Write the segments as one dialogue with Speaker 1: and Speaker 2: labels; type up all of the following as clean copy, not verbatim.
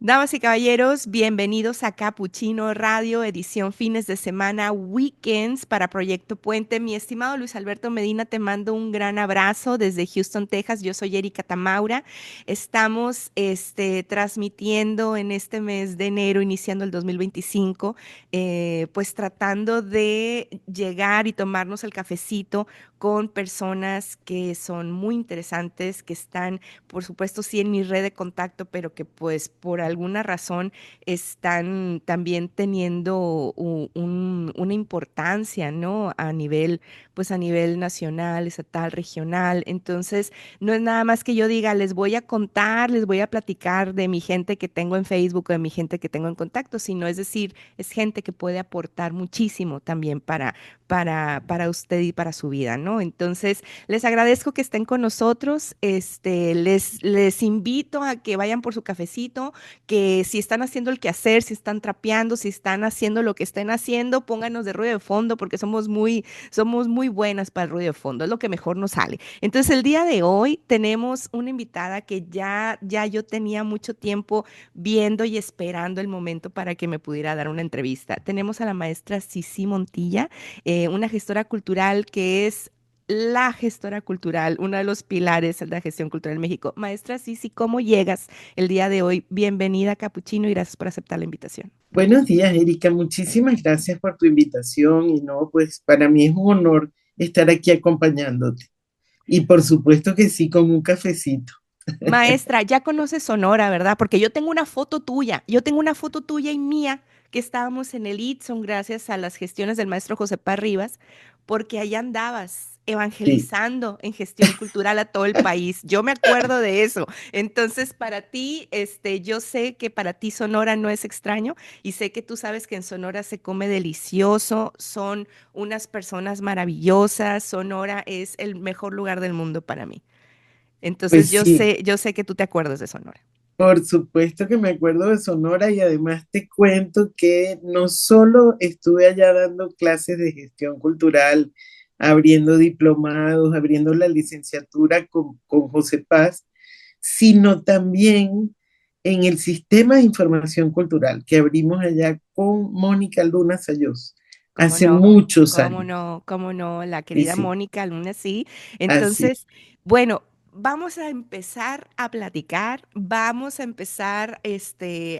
Speaker 1: Damas y caballeros, bienvenidos a Capuchino Radio, edición fines de semana, weekends para Proyecto Puente. Mi estimado Luis Alberto Medina, te mando un gran abrazo desde Houston, Texas. Yo soy Erika Tamaura. Estamos transmitiendo en este mes de enero, iniciando el 2025, pues tratando de llegar y tomarnos el cafecito con personas que son muy interesantes, que están por supuesto sí en mi red de contacto, pero que pues por alguna razón están también teniendo una importancia, ¿no? A nivel, pues a nivel nacional, estatal, regional. Entonces, no es nada más que yo diga, les voy a contar, les voy a platicar de mi gente que tengo en Facebook o de mi gente que tengo en contacto, sino es decir, es gente que puede aportar muchísimo también para usted y para su vida, ¿no? Entonces, les agradezco que estén con nosotros. Les invito a que vayan por su cafecito, que si están haciendo el quehacer, si están trapeando, si están haciendo lo que estén haciendo, pónganos de ruido de fondo porque somos muy buenas para el ruido de fondo, es lo que mejor nos sale. Entonces, el día de hoy tenemos una invitada que ya yo tenía mucho tiempo viendo y esperando el momento para que me pudiera dar una entrevista. Tenemos a la maestra Cici Montilla, una gestora cultural que es la gestora cultural, uno de los pilares de la gestión cultural en México. Maestra Cici, ¿cómo llegas el día de hoy? Bienvenida a Capuchino y gracias por aceptar la invitación.
Speaker 2: Buenos días, Erika. Muchísimas gracias por tu invitación y no, pues para mí es un honor estar aquí acompañándote. Y por supuesto que sí, con un cafecito.
Speaker 1: Maestra, ya conoces Sonora, ¿verdad? Porque yo tengo una foto tuya y mía que estábamos en el Itson gracias a las gestiones del maestro José Paz Rivas, porque allá andabas
Speaker 2: Sí,
Speaker 1: evangelizando en gestión cultural a todo el país. Yo me acuerdo de eso. Entonces, para ti, yo sé que para ti Sonora no es extraño y sé que tú sabes que en Sonora se come delicioso, son unas personas maravillosas, Sonora es el mejor lugar del mundo para mí. Entonces
Speaker 2: pues sí,
Speaker 1: yo sé que tú te acuerdas de Sonora.
Speaker 2: por supuesto que me acuerdo de Sonora y además te cuento que no solo estuve allá dando clases de gestión cultural, abriendo diplomados, abriendo la licenciatura con José Paz, sino también en el sistema de información cultural que abrimos allá con Mónica Luna Sayos
Speaker 1: ¿Cómo
Speaker 2: hace
Speaker 1: no?
Speaker 2: muchos
Speaker 1: ¿Cómo
Speaker 2: años.
Speaker 1: no? ¿Cómo no? La
Speaker 2: Sí,
Speaker 1: querida
Speaker 2: sí,
Speaker 1: Mónica Luna, sí.
Speaker 2: así.
Speaker 1: Entonces, bueno, vamos a empezar a platicar, vamos a empezar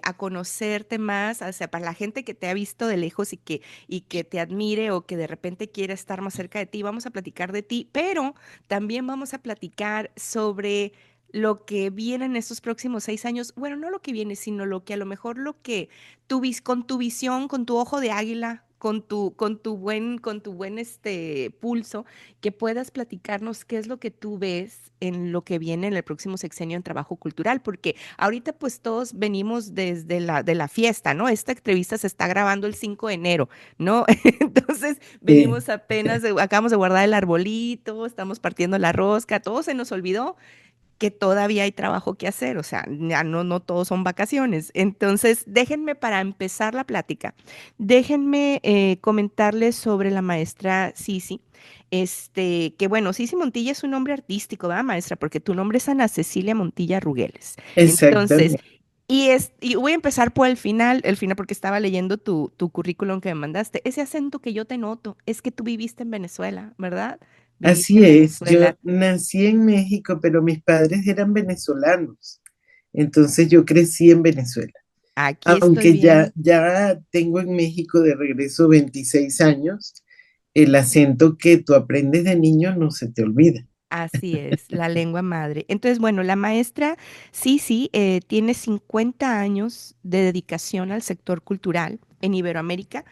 Speaker 1: a conocerte más, o sea, para la gente que te ha visto de lejos y que te admire o que de repente quiera estar más cerca de ti, vamos a platicar de ti, pero también vamos a platicar sobre lo que viene en estos próximos 6 años. Bueno, no lo que viene, sino lo que a lo mejor lo que con tu visión, con tu ojo de águila, con tu buen pulso, que puedas platicarnos qué es lo que tú ves en lo que viene en el próximo sexenio en trabajo cultural, porque ahorita pues todos venimos desde de la fiesta, ¿no? Esta entrevista se está grabando el 5 de enero, ¿no? Entonces
Speaker 2: Sí.
Speaker 1: venimos apenas, acabamos de guardar el arbolito, estamos partiendo la rosca, todo se nos olvidó que todavía hay trabajo que hacer, o sea, ya no todos son vacaciones. Entonces, déjenme para empezar la plática, déjenme comentarles sobre la maestra Cici. Que bueno, Cici Montilla es un nombre artístico, ¿verdad, maestra? Porque tu nombre es Ana Cecilia Montilla Rugeles. Entonces,
Speaker 2: Exactamente.
Speaker 1: y voy a empezar por el final porque estaba leyendo tu currículum que me mandaste. Ese acento que yo te noto es que tú viviste en Venezuela, ¿verdad? Viviste
Speaker 2: Así
Speaker 1: en
Speaker 2: es. Yo
Speaker 1: Venezuela.
Speaker 2: nací en México, pero mis padres eran venezolanos. Entonces yo crecí en Venezuela.
Speaker 1: Aquí estoy
Speaker 2: Aunque
Speaker 1: viendo.
Speaker 2: ya tengo en México de regreso 26 años, el acento que tú aprendes de niño no se te olvida.
Speaker 1: Así es, la lengua madre. Entonces, bueno, la maestra sí, tiene 50 años de dedicación al sector cultural en Iberoamérica.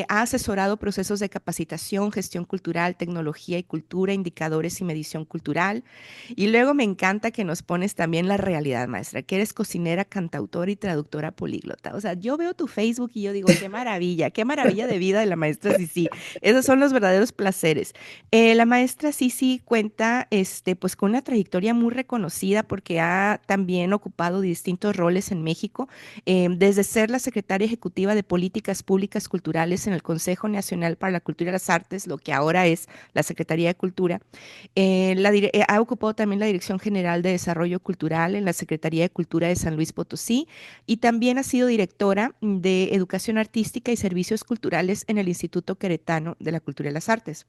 Speaker 1: Ha asesorado procesos de capacitación, gestión cultural, tecnología y cultura, indicadores y medición cultural. Y luego me encanta que nos pones también la realidad, maestra, que eres cocinera, cantautora y traductora políglota. O sea, yo veo tu Facebook y yo digo, qué maravilla de vida de la maestra sí. Esos son los verdaderos placeres. La maestra Cici cuenta, pues, con una trayectoria muy reconocida porque ha también ocupado distintos roles en México, desde ser la secretaria ejecutiva de Políticas Públicas Culturales en el Consejo Nacional para la Cultura y las Artes, lo que ahora es la Secretaría de Cultura. Ha ocupado también la Dirección General de Desarrollo Cultural en la Secretaría de Cultura de San Luis Potosí y también ha sido directora de Educación Artística y Servicios Culturales en el Instituto Queretano de la Cultura y las Artes.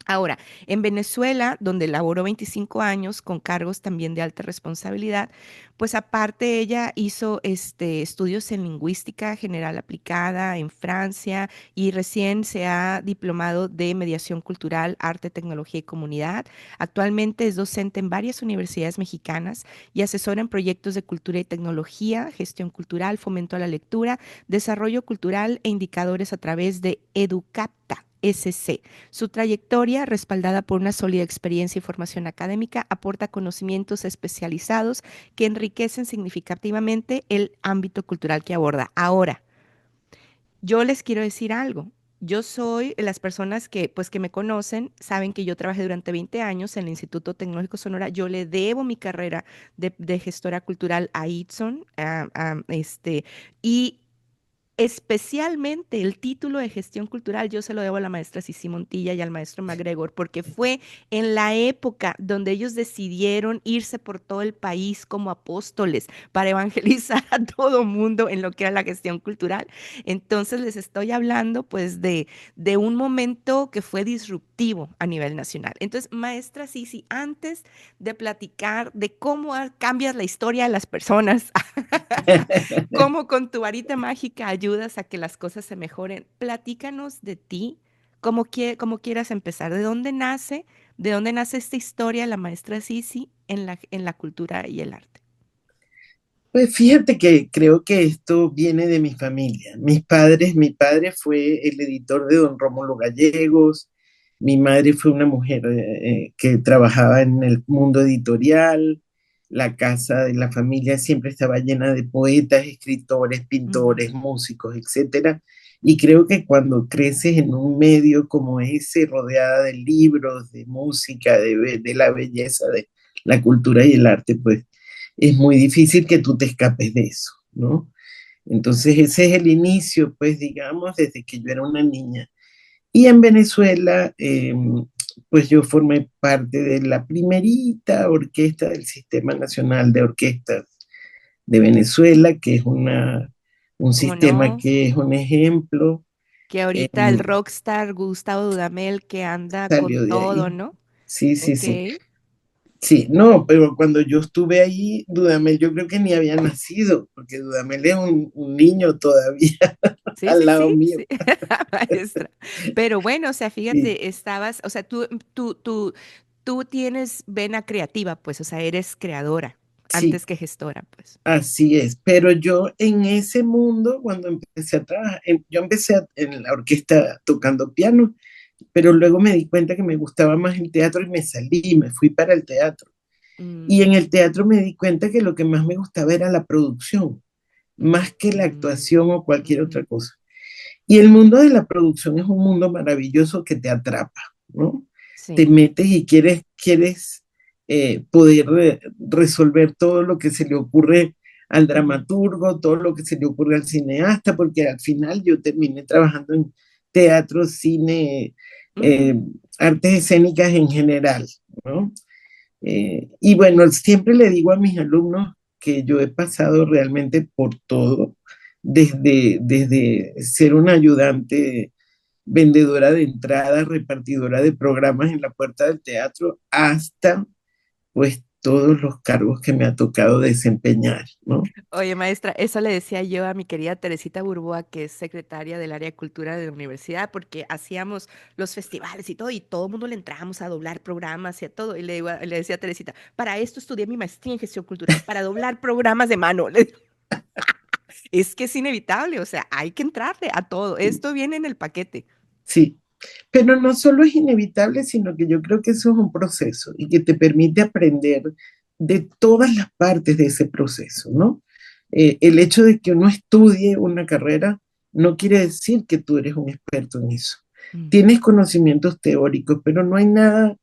Speaker 1: Ahora, en Venezuela, donde laboró 25 años con cargos también de alta responsabilidad, pues aparte ella hizo estudios en lingüística general aplicada en Francia y recién se ha diplomado de mediación cultural, arte, tecnología y comunidad. Actualmente es docente en varias universidades mexicanas y asesora en proyectos de cultura y tecnología, gestión cultural, fomento a la lectura, desarrollo cultural e indicadores a través de Educapta. SC. Su trayectoria, respaldada por una sólida experiencia y formación académica, aporta conocimientos especializados que enriquecen significativamente el ámbito cultural que aborda. Ahora, yo les quiero decir algo. Yo soy, las personas que, pues, que me conocen, saben que yo trabajé durante 20 años en el Instituto Tecnológico Sonora. Yo le debo mi carrera de gestora cultural a Itson, y especialmente el título de gestión cultural, yo se lo debo a la maestra Sisi Montilla y al maestro MacGregor, porque fue en la época donde ellos decidieron irse por todo el país como apóstoles para evangelizar a todo mundo en lo que era la gestión cultural. Entonces les estoy hablando pues de un momento que fue disruptivo a nivel nacional. Entonces, maestra Sisi, antes de platicar de cómo cambias la historia de las personas, cómo con tu varita mágica ayudas a que las cosas se mejoren. Platícanos de ti, cómo quieras empezar, de dónde nace esta historia de la maestra Sisi en la cultura y el arte.
Speaker 2: Pues fíjate que creo que esto viene de mi familia. Mi padre fue el editor de Don Rómulo Gallegos, mi madre fue una mujer que trabajaba en el mundo editorial, la casa de la familia siempre estaba llena de poetas, escritores,
Speaker 1: Ujú,
Speaker 2: pintores, músicos, etcétera. Y creo que cuando creces en un medio como ese, rodeada de libros, de música, de la belleza, de la cultura y el arte, pues es muy difícil que tú te escapes de eso, ¿no? Entonces ese es el inicio, pues digamos, desde que yo era una niña. Y en Venezuela, pues yo formé parte de la primerita orquesta del Sistema Nacional de Orquestas de Venezuela, que es un
Speaker 1: ¿cómo
Speaker 2: sistema
Speaker 1: no?
Speaker 2: que es un ejemplo,
Speaker 1: Que ahorita el
Speaker 2: em,
Speaker 1: rockstar Gustavo Dudamel que anda con
Speaker 2: salió de
Speaker 1: todo,
Speaker 2: ahí.
Speaker 1: ¿no?
Speaker 2: Sí, sí,
Speaker 1: Ok.
Speaker 2: sí. Sí, no, pero cuando yo estuve ahí, Dudamel yo creo que ni había nacido, porque Dudamel es un niño todavía
Speaker 1: Sí,
Speaker 2: al
Speaker 1: sí,
Speaker 2: lado
Speaker 1: sí,
Speaker 2: mío.
Speaker 1: sí, maestra. Pero bueno, o sea,
Speaker 2: Sí,
Speaker 1: fíjate, estabas, o sea, tú tienes vena creativa, pues, o sea, eres creadora
Speaker 2: sí,
Speaker 1: antes que gestora, pues.
Speaker 2: así es. Pero yo en ese mundo, cuando empecé a trabajar, yo empecé en la orquesta tocando piano, pero luego me di cuenta que me gustaba más el teatro y me salí, me fui para el teatro. Y en
Speaker 1: Mm,
Speaker 2: el teatro me di cuenta que lo que más me gustaba era la producción,
Speaker 1: mm,
Speaker 2: más que la
Speaker 1: mm,
Speaker 2: actuación o cualquier otra
Speaker 1: ujú,
Speaker 2: cosa. Y el mundo de la producción es un mundo maravilloso que te atrapa, ¿no? Te
Speaker 1: sí.
Speaker 2: metes y quieres poder resolver todo lo que se le ocurre al
Speaker 1: Ujú,
Speaker 2: dramaturgo, todo lo que se le ocurre al cineasta, porque al final yo terminé trabajando en teatro, cine,
Speaker 1: ujú.
Speaker 2: eh, artes escénicas en general, ¿no? Y bueno, siempre le digo a mis alumnos que yo he pasado realmente por todo, desde ser una ayudante, vendedora de entradas, repartidora de programas en la puerta del teatro, hasta pues todos los cargos que me ha tocado desempeñar, ¿no?
Speaker 1: Oye, maestra, eso le decía yo a mi querida Teresita Burboa, que es secretaria del área de cultura de la universidad, porque hacíamos los festivales y todo el mundo le entrábamos a doblar programas y a todo. Y le decía a Teresita, para esto estudié mi maestría en gestión cultural, para doblar programas de mano. Es que es inevitable, o sea, hay que entrarle a todo. Esto viene en el paquete.
Speaker 2: Sí, pero no solo es inevitable, sino que yo creo que eso es un proceso y que te permite aprender de todas las partes de ese proceso, ¿no? El hecho de que uno estudie una carrera no quiere decir que tú eres un experto en eso.
Speaker 1: Ujú,
Speaker 2: Tienes conocimientos teóricos, pero no hay nada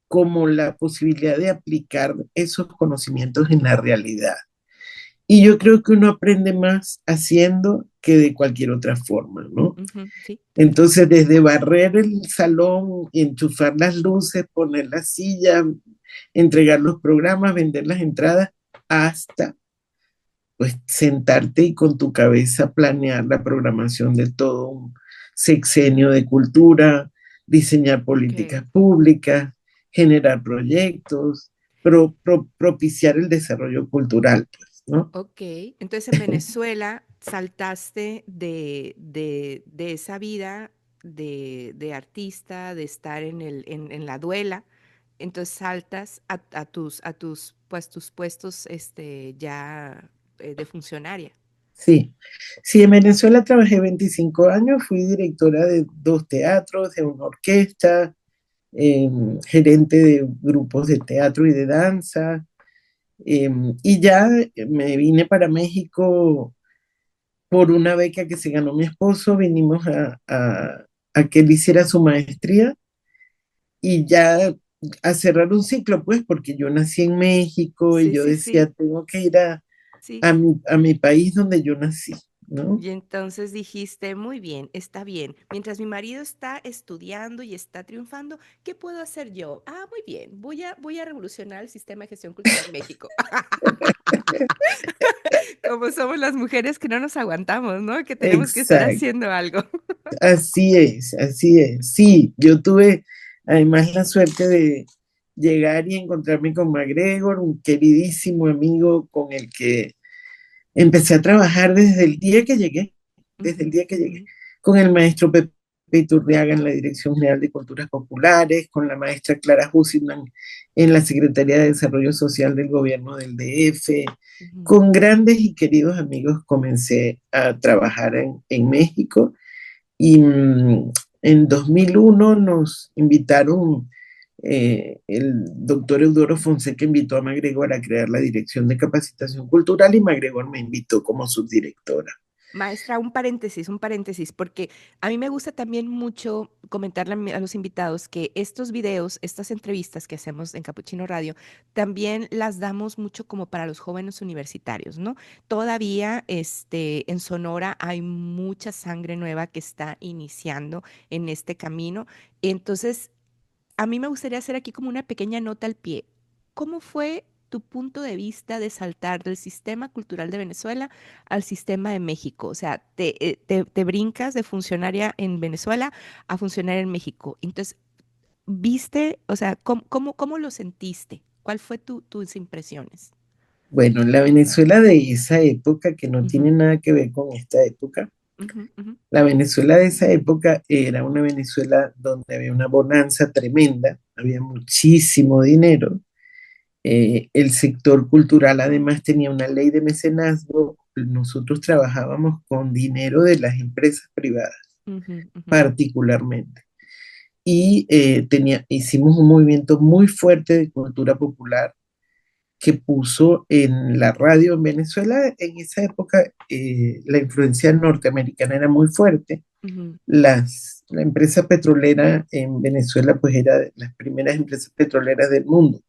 Speaker 2: como la posibilidad de aplicar esos conocimientos en la realidad. Y yo creo que uno aprende más haciendo que de cualquier otra forma, ¿no?
Speaker 1: Ujú, sí, te entiendo.
Speaker 2: Entonces, desde barrer el salón, enchufar las luces, poner la silla, entregar los programas, vender las entradas, hasta pues sentarte y con tu cabeza planear la programación de todo un sexenio de cultura, diseñar
Speaker 1: Ok.
Speaker 2: políticas públicas, generar proyectos, propiciar el desarrollo cultural, pues, ¿no?
Speaker 1: Ok, entonces en Venezuela saltaste de esa vida de artista, de estar en la duela, entonces saltas pues, tus puestos ya de funcionaria.
Speaker 2: Sí, sí, en Venezuela trabajé 25 años, fui directora de 2 teatros, de una orquesta, gerente de grupos de teatro y de danza, y ya me vine para México por una beca que se ganó mi esposo, vinimos a que él hiciera su maestría y ya a cerrar un ciclo, pues, porque yo nací en México y
Speaker 1: Sí,
Speaker 2: yo
Speaker 1: sí,
Speaker 2: decía,
Speaker 1: sí,
Speaker 2: tengo que ir
Speaker 1: sí.
Speaker 2: a mi país donde yo nací, ¿no?
Speaker 1: Y entonces dijiste, muy bien, está bien. Mientras mi marido está estudiando y está triunfando, ¿qué puedo hacer yo? Ah, muy bien, voy a revolucionar el sistema de gestión cultural en México. Como somos las mujeres que no nos aguantamos, ¿no? Que tenemos que estar
Speaker 2: Exacto,
Speaker 1: haciendo algo.
Speaker 2: así es, así es. Sí, yo tuve además la suerte de llegar y encontrarme con MacGregor, un queridísimo amigo con el que empecé a trabajar desde el día que llegué, desde el
Speaker 1: Ujú,
Speaker 2: día que
Speaker 1: ujú,
Speaker 2: llegué, con el maestro Pepe Iturriaga en la Dirección General de Culturas Populares, con la maestra Clara Hussitman en la Secretaría de Desarrollo Social del Gobierno del DF.
Speaker 1: ujú.
Speaker 2: Con grandes y queridos amigos comencé a trabajar en México y en 2001 nos invitaron, el doctor Eudoro Fonseca invitó a MacGregor a crear la Dirección de Capacitación Cultural y MacGregor me invitó como subdirectora.
Speaker 1: Maestra, un paréntesis, porque a mí me gusta también mucho comentarle a los invitados que estos videos, estas entrevistas que hacemos en Capuchino Radio, también las damos mucho como para los jóvenes universitarios, ¿no? Todavía en Sonora hay mucha sangre nueva que está iniciando en este camino. Entonces, a mí me gustaría hacer aquí como una pequeña nota al pie. ¿Cómo fue tu punto de vista de saltar del sistema cultural de Venezuela al sistema de México? O sea, te brincas de funcionaria en Venezuela a funcionaria en México. Entonces, ¿viste? O sea, ¿cómo lo sentiste? ¿Cuál fue tus impresiones?
Speaker 2: Bueno, la Venezuela de esa época, que no tiene
Speaker 1: Ujú,
Speaker 2: nada que ver con esta época,
Speaker 1: ujú, ujú,
Speaker 2: la Venezuela de esa época era una Venezuela donde había una bonanza tremenda, había muchísimo dinero. El sector cultural además tenía una ley de mecenazgo. Nosotros trabajábamos con dinero de las empresas privadas,
Speaker 1: ujú, ujú,
Speaker 2: particularmente. Y hicimos un movimiento muy fuerte de cultura popular que puso en la radio en Venezuela. En esa época la influencia norteamericana era muy fuerte.
Speaker 1: ujú,
Speaker 2: La empresa petrolera en Venezuela pues era de las primeras empresas petroleras del mundo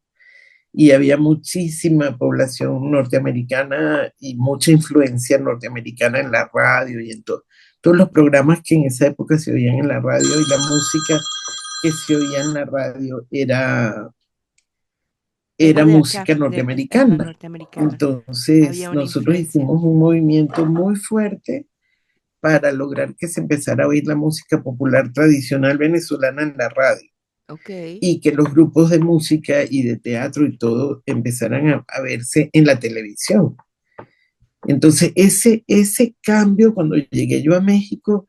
Speaker 2: y había muchísima población norteamericana y mucha influencia norteamericana en la radio y en todos los programas que en esa época se oían en la radio y la música que se oía en la radio
Speaker 1: era
Speaker 2: era
Speaker 1: de acá,
Speaker 2: música
Speaker 1: ajá,
Speaker 2: norteamericana.
Speaker 1: norteamericana.
Speaker 2: Entonces
Speaker 1: Había una
Speaker 2: nosotros
Speaker 1: influencia.
Speaker 2: hicimos un movimiento muy fuerte para lograr que se empezara a oír la música popular tradicional venezolana en la radio
Speaker 1: Ok.
Speaker 2: y que los grupos de música y de teatro y todo empezaran a verse en la televisión. Entonces, ese cambio, cuando llegué yo a México,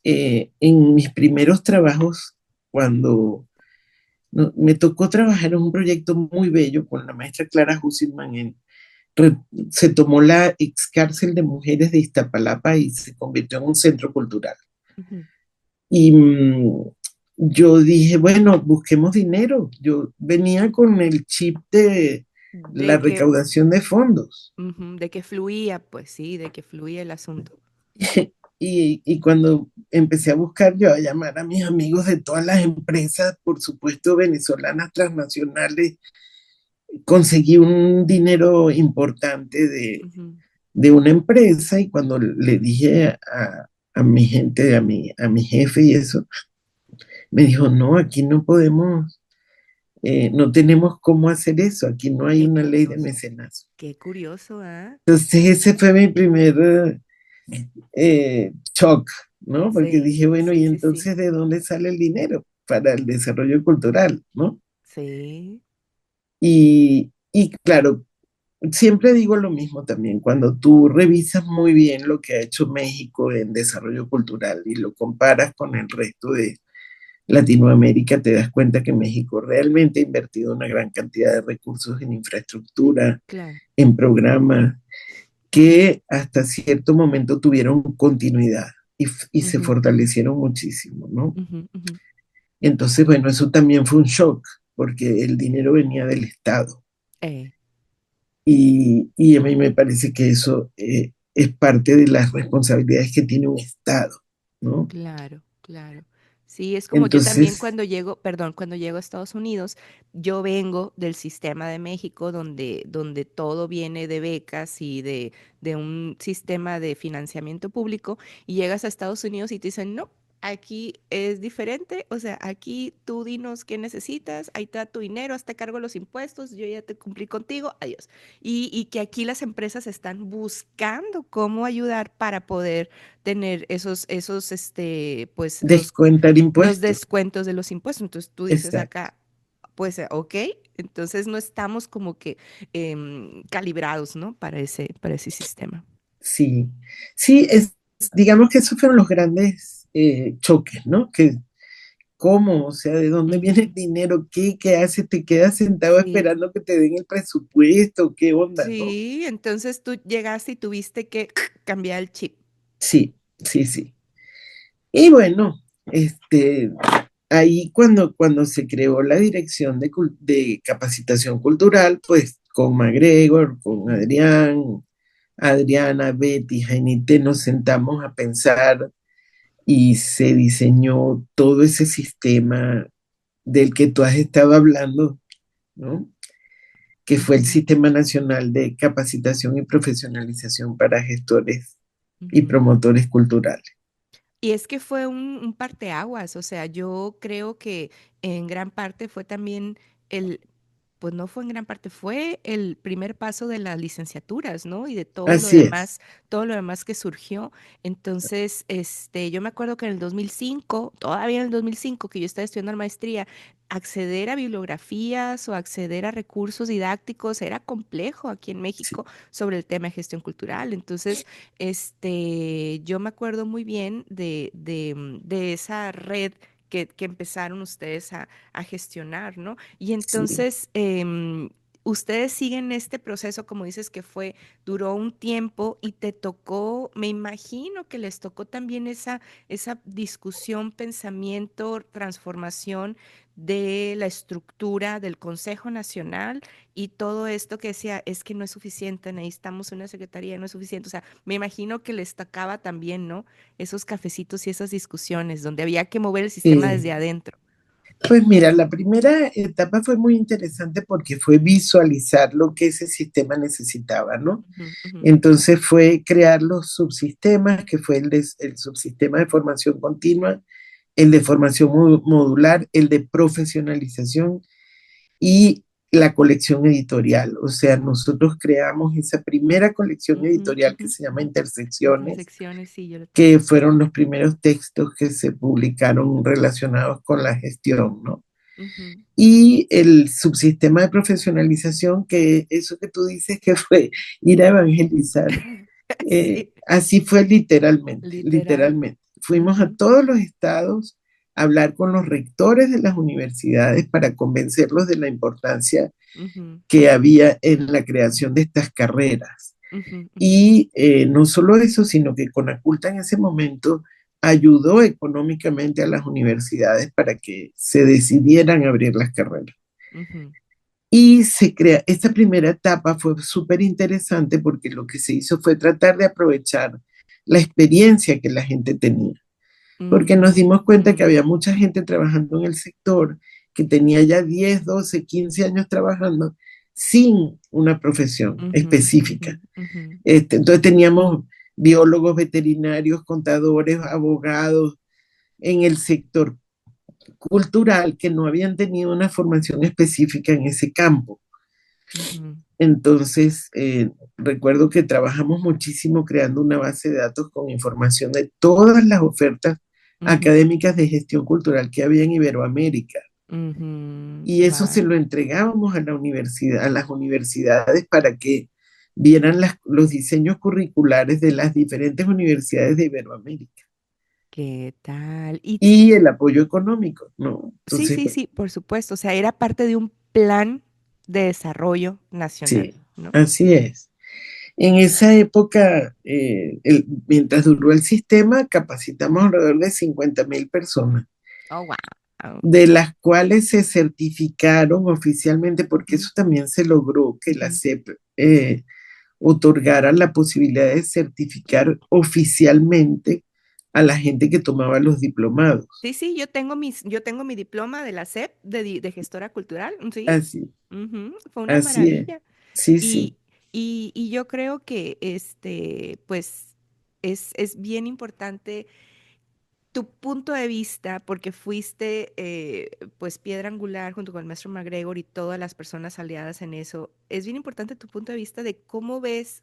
Speaker 2: en mis primeros trabajos, cuando me tocó trabajar en un proyecto muy bello con la maestra Clara Hussitman, re- se tomó la ex cárcel de mujeres de Iztapalapa y se convirtió en un centro cultural.
Speaker 1: Ujú.
Speaker 2: Y yo dije, bueno, busquemos dinero. Yo venía con el chip de la
Speaker 1: De que
Speaker 2: recaudación de fondos.
Speaker 1: Ujú, de que fluía, pues sí, de que fluía el asunto.
Speaker 2: Y cuando empecé a buscar yo, a llamar a mis amigos de todas las empresas, por supuesto venezolanas transnacionales, conseguí un dinero importante
Speaker 1: Ujú,
Speaker 2: de una empresa y cuando le dije a mi gente, a mi jefe y eso, me dijo, no, aquí no podemos, no tenemos cómo hacer eso, aquí no hay
Speaker 1: Qué
Speaker 2: una ley de
Speaker 1: curioso.
Speaker 2: mecenazo.
Speaker 1: Qué curioso, ¿ah?
Speaker 2: Entonces ese fue mi primer shock, ¿no? Porque
Speaker 1: Sí,
Speaker 2: dije, bueno,
Speaker 1: sí,
Speaker 2: ¿y
Speaker 1: sí, sí.
Speaker 2: entonces de dónde sale el dinero para el desarrollo cultural, ¿no?
Speaker 1: Sí.
Speaker 2: Y claro, siempre digo lo mismo también, cuando tú revisas muy bien lo que ha hecho México en desarrollo cultural y lo comparas con el resto de Latinoamérica, te das cuenta que México realmente ha invertido una gran cantidad de recursos en infraestructura,
Speaker 1: Claro.
Speaker 2: en programas, que hasta cierto momento tuvieron continuidad y se
Speaker 1: Ujú,
Speaker 2: fortalecieron muchísimo, ¿no?
Speaker 1: ujú, ujú.
Speaker 2: Entonces, bueno, eso también fue un shock, porque el dinero venía del Estado.
Speaker 1: Eh,
Speaker 2: Y a mí me parece que eso es parte de las responsabilidades que tiene un Estado, ¿no?
Speaker 1: claro, claro. Sí, es como yo también
Speaker 2: Entonces,
Speaker 1: cuando llego, perdón, cuando llego a Estados Unidos, yo vengo del sistema de México donde todo viene de becas y de un sistema de financiamiento público y llegas a Estados Unidos y te dicen, no, aquí es diferente, o sea, aquí tú dinos qué necesitas, ahí te da tu dinero, hazte cargo de los impuestos, yo ya te cumplí contigo, adiós. Y que aquí las empresas están buscando cómo ayudar para poder tener pues
Speaker 2: descuentar
Speaker 1: los
Speaker 2: impuestos.
Speaker 1: descuentos de los impuestos. Entonces tú dices
Speaker 2: Exacto.
Speaker 1: acá, pues, ok, entonces no estamos como que calibrados, ¿no? Para ese sistema.
Speaker 2: Sí, sí, digamos que esos fueron los grandes choques, ¿no? Que cómo, o sea, de dónde viene
Speaker 1: Ujú.
Speaker 2: el dinero, qué haces, te quedas sentado
Speaker 1: Sí,
Speaker 2: esperando que te den el presupuesto, qué onda, ¿no?
Speaker 1: sí, entonces tú llegaste y tuviste que cambiar el chip.
Speaker 2: Sí, sí, sí. Y bueno, ahí cuando se creó la dirección de capacitación cultural, pues con MacGregor, con
Speaker 1: Ujú,
Speaker 2: Adrián, Adriana, Betty, Jainite, nos sentamos a pensar y se diseñó todo ese sistema del que tú has estado hablando, ¿no? Que fue el
Speaker 1: ujú,
Speaker 2: Sistema Nacional de Capacitación y Profesionalización para Gestores y
Speaker 1: ujú.
Speaker 2: Promotores Culturales.
Speaker 1: Y es que fue un parteaguas, o sea, yo creo que en gran parte fue también el, pues no fue en gran parte, fue el primer paso de las licenciaturas, ¿no? Y de
Speaker 2: Así es,
Speaker 1: todo lo demás que surgió. Entonces, yo me acuerdo que en el 2005, todavía en el 2005, que yo estaba estudiando la maestría, acceder a bibliografías o acceder a recursos didácticos era complejo aquí en
Speaker 2: sí,
Speaker 1: México sobre el tema de gestión cultural. Entonces, yo me acuerdo muy bien de esa red que empezaron ustedes a gestionar, ¿no? Y
Speaker 2: sí.
Speaker 1: entonces, ustedes siguen este proceso, como dices, que duró un tiempo y te tocó, me imagino que les tocó también esa discusión, pensamiento, transformación de la estructura del Consejo Nacional y todo esto que decía, es que no es suficiente, necesitamos una secretaría, no es suficiente. O sea, me imagino que les tocaba también, ¿no? Esos cafecitos y esas discusiones donde había que mover el sistema desde
Speaker 2: Sí.
Speaker 1: adentro.
Speaker 2: Pues mira, la primera etapa fue muy interesante porque fue visualizar lo que ese sistema necesitaba, ¿no?
Speaker 1: Ujú, ujú,
Speaker 2: Entonces fue crear los subsistemas, que fue el subsistema de formación continua, el de formación modular, el de profesionalización y la colección editorial. O sea, nosotros creamos esa primera colección
Speaker 1: ujú,
Speaker 2: editorial que
Speaker 1: ujú.
Speaker 2: se llama Intersecciones,
Speaker 1: Intersecciones, sí, yo lo
Speaker 2: que
Speaker 1: tengo.
Speaker 2: fueron los primeros textos que se publicaron relacionados con la gestión, ¿no?
Speaker 1: Ujú.
Speaker 2: Y el subsistema de profesionalización, que eso que tú dices que fue ir a evangelizar,
Speaker 1: Sí,
Speaker 2: así fue literalmente,
Speaker 1: literal.
Speaker 2: literalmente. Fuimos a
Speaker 1: Ujú,
Speaker 2: todos los estados a hablar con los rectores de las universidades para convencerlos de la importancia
Speaker 1: ujú,
Speaker 2: que había en la creación de estas carreras.
Speaker 1: ujú, ujú,
Speaker 2: Y no solo eso, sino que Conaculta en ese momento ayudó económicamente a las universidades para que se decidieran a abrir las carreras.
Speaker 1: ujú,
Speaker 2: Y esta primera etapa fue súper interesante porque lo que se hizo fue tratar de aprovechar la experiencia que la gente tenía, porque nos
Speaker 1: ujú,
Speaker 2: dimos cuenta que
Speaker 1: ujú,
Speaker 2: había mucha gente trabajando en el sector que tenía ya 10, 12, 15 años trabajando sin una profesión
Speaker 1: Ujú, ujú,
Speaker 2: específica.
Speaker 1: ujú,
Speaker 2: Entonces teníamos biólogos, veterinarios, contadores, abogados en el sector cultural que no habían tenido una formación específica en ese campo.
Speaker 1: ujú,
Speaker 2: Entonces, recuerdo que trabajamos muchísimo creando una base de datos con información de todas las ofertas
Speaker 1: ujú,
Speaker 2: académicas de gestión cultural que había en Iberoamérica.
Speaker 1: ujú.
Speaker 2: Y eso se
Speaker 1: Wow.
Speaker 2: lo entregábamos a la universidad, a las universidades para que vieran los diseños curriculares de las diferentes universidades de Iberoamérica
Speaker 1: ¿Qué tal? Y
Speaker 2: y el apoyo económico, ¿no?
Speaker 1: sí,
Speaker 2: Entonces,
Speaker 1: sí, sí, por supuesto. O sea, era parte de un plan de desarrollo nacional,
Speaker 2: sí,
Speaker 1: ¿no?
Speaker 2: así es. En esa época, mientras duró el sistema, capacitamos alrededor de 50.000 personas,
Speaker 1: Oh, wow.
Speaker 2: de las cuales se certificaron oficialmente, porque
Speaker 1: Ujú,
Speaker 2: eso también se logró, que la
Speaker 1: ujú.
Speaker 2: SEP otorgara la posibilidad de certificar oficialmente a la gente que tomaba los diplomados.
Speaker 1: Sí, sí, yo tengo mi diploma de la SEP de gestora cultural, sí,
Speaker 2: Así,
Speaker 1: fue una
Speaker 2: así es.
Speaker 1: maravilla.
Speaker 2: Sí,
Speaker 1: Y,
Speaker 2: sí.
Speaker 1: y yo creo que pues, es bien importante tu punto de vista, porque fuiste pues piedra angular junto con el maestro MacGregor y todas las personas aliadas en eso. Es bien importante tu punto de vista de cómo ves,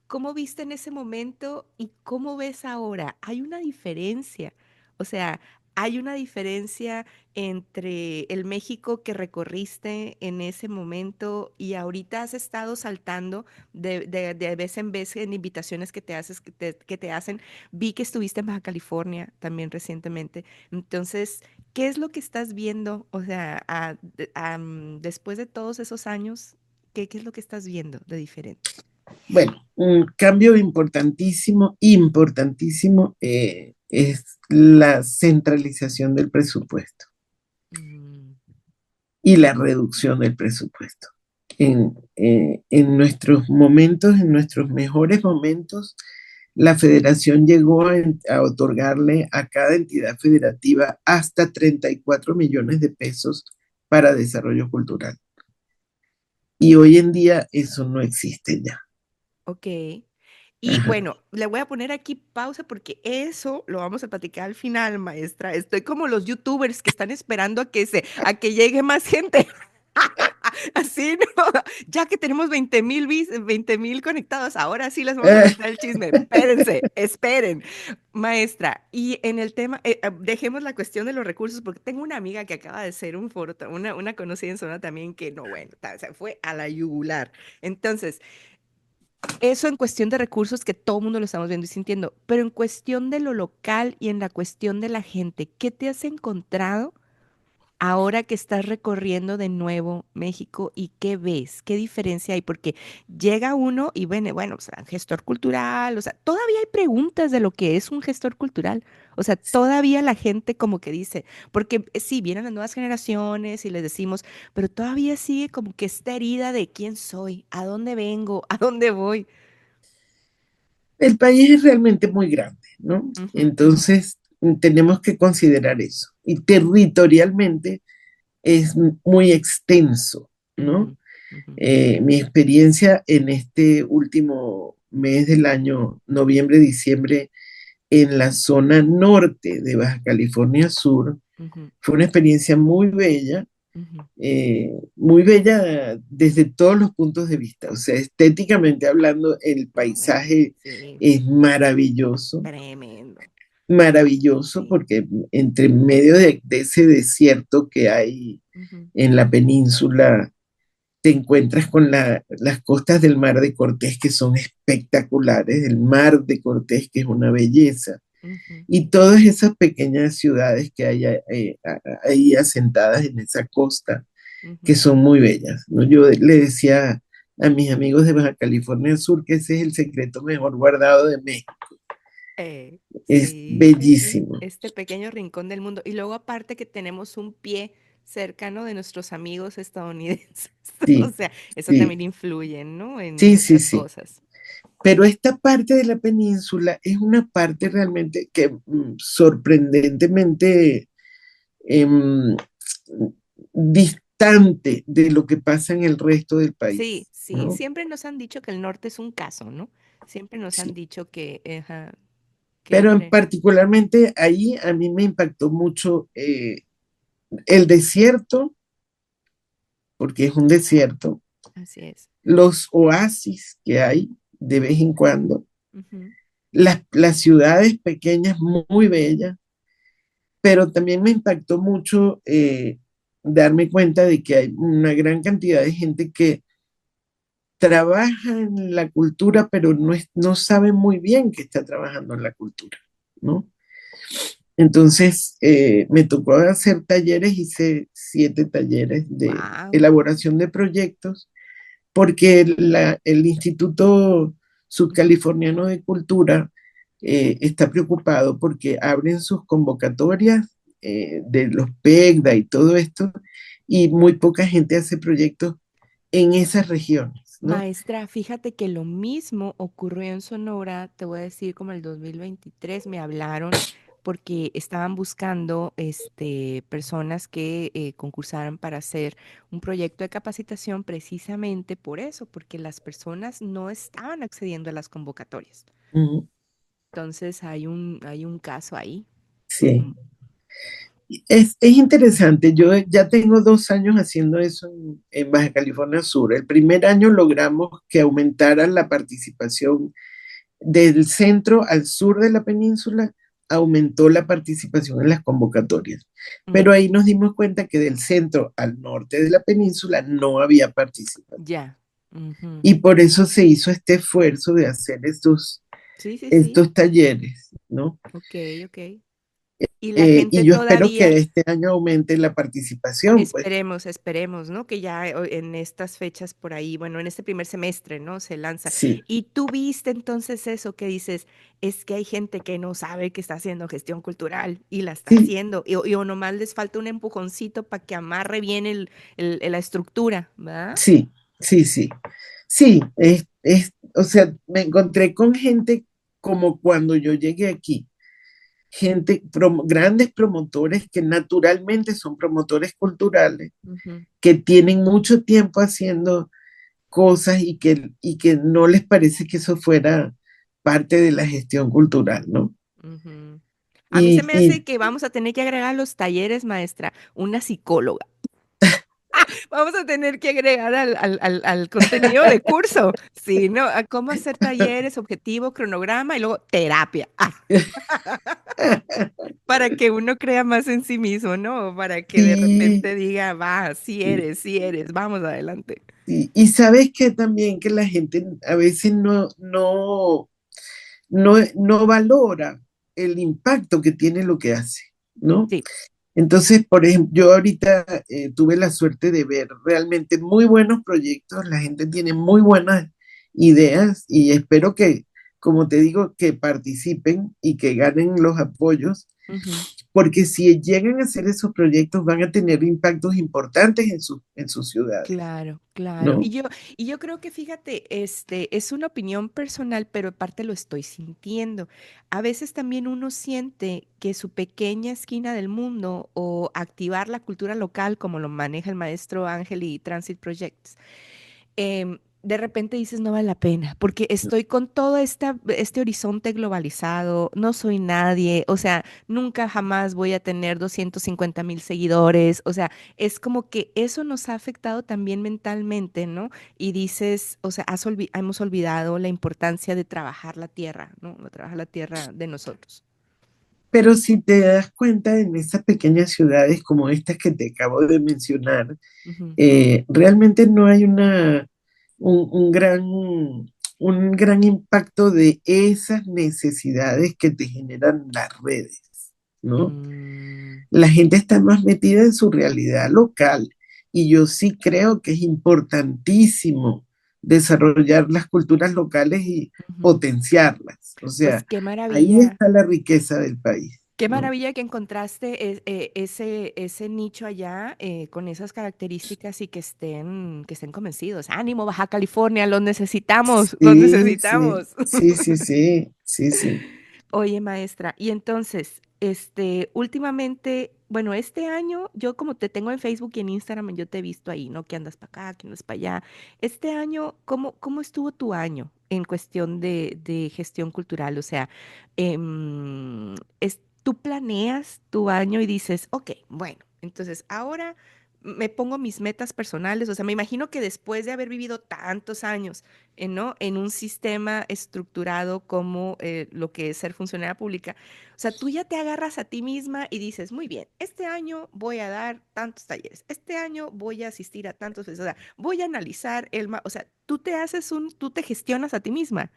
Speaker 1: cómo viste en ese momento y cómo ves ahora. Hay una diferencia. O sea, hay una diferencia entre el México que recorriste en ese momento y ahorita has estado saltando de vez en vez en invitaciones que te haces, que te hacen. Vi que estuviste en Baja California también recientemente. Entonces, ¿qué es lo que estás viendo? O sea, después de todos esos años, ¿qué es lo que estás viendo de diferente?
Speaker 2: Bueno, un cambio importantísimo, importantísimo, es la centralización del presupuesto
Speaker 1: Mm,
Speaker 2: y la reducción del presupuesto. En nuestros momentos, en nuestros mejores momentos, la federación llegó a otorgarle a cada entidad federativa hasta 34 millones de pesos para desarrollo cultural. Y hoy en día eso no existe ya.
Speaker 1: ok. Y
Speaker 2: Ajá.
Speaker 1: bueno, le voy a poner aquí pausa porque eso lo vamos a platicar al final, maestra. Estoy como los youtubers que están esperando a que llegue más gente. Así, ¿no? Ya que tenemos 20,000 conectados, ahora sí les vamos a contar el chisme. Espérense, esperen. Maestra, y en el tema, dejemos la cuestión de los recursos, porque tengo una amiga que acaba de hacer un foro, una conocida en zona también que no, bueno, se fue a la yugular. Entonces, eso en cuestión de recursos que todo el mundo lo estamos viendo y sintiendo, pero en cuestión de lo local y en la cuestión de la gente, ¿qué te has encontrado ahora que estás recorriendo de nuevo México y qué ves? ¿Qué diferencia hay? Porque llega uno y bueno, o sea, gestor cultural, o sea, todavía hay preguntas de lo que es un gestor cultural. O sea, todavía la gente como que dice, porque sí, vienen las nuevas generaciones y les decimos, pero todavía sigue como que esta herida de quién soy, a dónde vengo, a dónde voy.
Speaker 2: El país es realmente muy grande, ¿no?
Speaker 1: Ujú, ujú,
Speaker 2: Entonces, tenemos que considerar eso. Y territorialmente es muy extenso, ¿no?
Speaker 1: ujú, ujú,
Speaker 2: Mi experiencia en este último mes del año, noviembre, diciembre, en la zona norte de Baja California Sur,
Speaker 1: ujú,
Speaker 2: fue una experiencia muy bella desde todos los puntos de vista. O sea, estéticamente hablando, el
Speaker 1: ujú. Bueno,
Speaker 2: paisaje
Speaker 1: sí,
Speaker 2: es maravilloso,
Speaker 1: tremendo.
Speaker 2: maravilloso,
Speaker 1: Sí.
Speaker 2: porque entre medio de ese desierto que hay
Speaker 1: Ujú,
Speaker 2: en la península, te encuentras con las costas del Mar de Cortés que son espectaculares, el Mar de Cortés que es una belleza,
Speaker 1: ujú,
Speaker 2: y todas esas pequeñas ciudades que hay ahí asentadas en esa costa, que
Speaker 1: ujú.
Speaker 2: son muy bellas, ¿no? Yo le decía a mis amigos de Baja California Sur que ese es el secreto mejor guardado de México. Es
Speaker 1: Sí, sí, sí,
Speaker 2: bellísimo.
Speaker 1: este pequeño rincón del mundo. Y luego aparte que tenemos un pie cercano de nuestros amigos estadounidenses. O
Speaker 2: Sí,
Speaker 1: sea, eso
Speaker 2: sí,
Speaker 1: también influye, ¿no? En
Speaker 2: sí, sí,
Speaker 1: muchas
Speaker 2: sí.
Speaker 1: cosas.
Speaker 2: Pero esta parte de la península es una parte realmente que sorprendentemente em, distante de lo que pasa en el resto del
Speaker 1: Sí,
Speaker 2: país,
Speaker 1: sí,
Speaker 2: ¿no?
Speaker 1: siempre nos han dicho que el norte es un caso, ¿no? Siempre nos han
Speaker 2: Sí.
Speaker 1: dicho que, ajá, que
Speaker 2: Pero
Speaker 1: entre,
Speaker 2: particularmente ahí a mí me impactó mucho el desierto, porque es un desierto,
Speaker 1: así es.
Speaker 2: los oasis que hay de vez en cuando,
Speaker 1: Ujú.
Speaker 2: las ciudades pequeñas muy bellas, pero también me impactó mucho darme cuenta de que hay una gran cantidad de gente que trabaja en la cultura, pero no sabe muy bien que está trabajando en la cultura, ¿no? Entonces, me tocó hacer talleres, hice 7 talleres de
Speaker 1: Wow.
Speaker 2: elaboración de proyectos, porque el Instituto Subcaliforniano de Cultura está preocupado porque abren sus convocatorias de los PECDA y todo esto, y muy poca gente hace proyectos en esas regiones, ¿no?
Speaker 1: Maestra, fíjate que lo mismo ocurrió en Sonora, te voy a decir como el 2023 me hablaron porque estaban buscando personas que concursaran para hacer un proyecto de capacitación precisamente por eso, porque las personas no estaban accediendo a las convocatorias.
Speaker 2: Mm,
Speaker 1: Entonces hay un caso ahí.
Speaker 2: sí.
Speaker 1: Ujú,
Speaker 2: Es interesante, yo ya tengo 2 años haciendo eso en Baja California Sur. El primer año logramos que aumentara la participación del centro al sur de la península, aumentó la participación en las convocatorias. Pero
Speaker 1: mm,
Speaker 2: ahí nos dimos cuenta que del centro al norte de la península no había participación.
Speaker 1: ya. Ujú.
Speaker 2: Y por eso se hizo este esfuerzo de hacer
Speaker 1: Sí, sí, sí.
Speaker 2: estos talleres, ¿no?
Speaker 1: Ok, ok. Y la
Speaker 2: Y
Speaker 1: gente
Speaker 2: yo espero que
Speaker 1: todavía.
Speaker 2: este año aumente la participación, pues
Speaker 1: Esperemos, esperemos, ¿no? Que ya en estas fechas por ahí, bueno, en este primer semestre, ¿no? Se lanza.
Speaker 2: sí,
Speaker 1: Y tú viste entonces eso que dices, es que hay gente que no sabe que está haciendo gestión cultural y la está
Speaker 2: sí,
Speaker 1: haciendo, o nomás les falta un empujoncito para que amarre bien la estructura, ¿verdad?
Speaker 2: sí, sí, sí. Sí, o sea, me encontré con gente como cuando yo llegué aquí, grandes promotores que naturalmente son promotores culturales,
Speaker 1: Ujú,
Speaker 2: que tienen mucho tiempo haciendo cosas y que no les parece que eso fuera parte de la gestión cultural, ¿no?
Speaker 1: ujú. A mí se
Speaker 2: Y,
Speaker 1: me hace
Speaker 2: y
Speaker 1: que vamos a tener que agregar a los talleres, maestra, una psicóloga. Vamos a tener que agregar al contenido de curso, sí, ¿no? A cómo hacer talleres, objetivo, cronograma y luego terapia, para que uno crea más en sí mismo, ¿no? Para que de
Speaker 2: sí,
Speaker 1: repente diga, va, sí eres, vamos adelante.
Speaker 2: y sabes que también que la gente a veces no valora el impacto que tiene lo que hace, ¿no?
Speaker 1: Sí.
Speaker 2: Entonces, por ejemplo, yo ahorita tuve la suerte de ver realmente muy buenos proyectos, la gente tiene muy buenas ideas y espero que, como te digo, que participen y que ganen los apoyos,
Speaker 1: Ujú.
Speaker 2: porque si llegan a hacer esos proyectos van a tener impactos importantes en sus ciudades,
Speaker 1: Claro, claro.
Speaker 2: ¿no?
Speaker 1: Y yo creo que fíjate, es una opinión personal, pero aparte lo estoy sintiendo. A veces también uno siente que su pequeña esquina del mundo o activar la cultura local, como lo maneja el maestro Ángel y Transit Projects, de repente dices no vale la pena, porque estoy con todo este horizonte globalizado, no soy nadie, o sea, nunca jamás voy a tener 250,000 seguidores, o sea, es como que eso nos ha afectado también mentalmente, ¿no? Y dices, o sea, hemos olvidado la importancia de trabajar la tierra, ¿no? De trabajar la tierra de nosotros.
Speaker 2: Pero si te das cuenta en esas pequeñas ciudades como estas que te acabo de mencionar,
Speaker 1: Ujú,
Speaker 2: realmente no hay un gran impacto de esas necesidades que te generan las redes, ¿no?
Speaker 1: mm,
Speaker 2: La gente está más metida en su realidad local y yo sí creo que es importantísimo desarrollar las culturas locales y
Speaker 1: ujú.
Speaker 2: potenciarlas. O
Speaker 1: Pues
Speaker 2: sea, ahí está la riqueza del país,
Speaker 1: qué
Speaker 2: ¿no?
Speaker 1: maravilla que encontraste ese nicho allá con esas características y que estén convencidos. Ánimo, Baja California, los necesitamos, los
Speaker 2: Sí, sí,
Speaker 1: necesitamos.
Speaker 2: sí, sí, sí, sí, sí.
Speaker 1: Oye, maestra, y entonces, últimamente, bueno, este año, yo como te tengo en Facebook y en Instagram, yo te he visto ahí, ¿no? Que andas para acá, que andas para allá. Este año, ¿cómo estuvo tu año en cuestión de gestión cultural? O sea, tú planeas tu año y dices, ok, bueno, entonces ahora me pongo mis metas personales. O sea, me imagino que después de haber vivido tantos años, ¿no? En un sistema estructurado como lo que es ser funcionaria pública, o sea, tú ya te agarras a ti misma y dices, muy bien, este año voy a dar tantos talleres, este año voy a asistir a tantos, o sea, voy a analizar o sea, tú te gestionas a ti misma,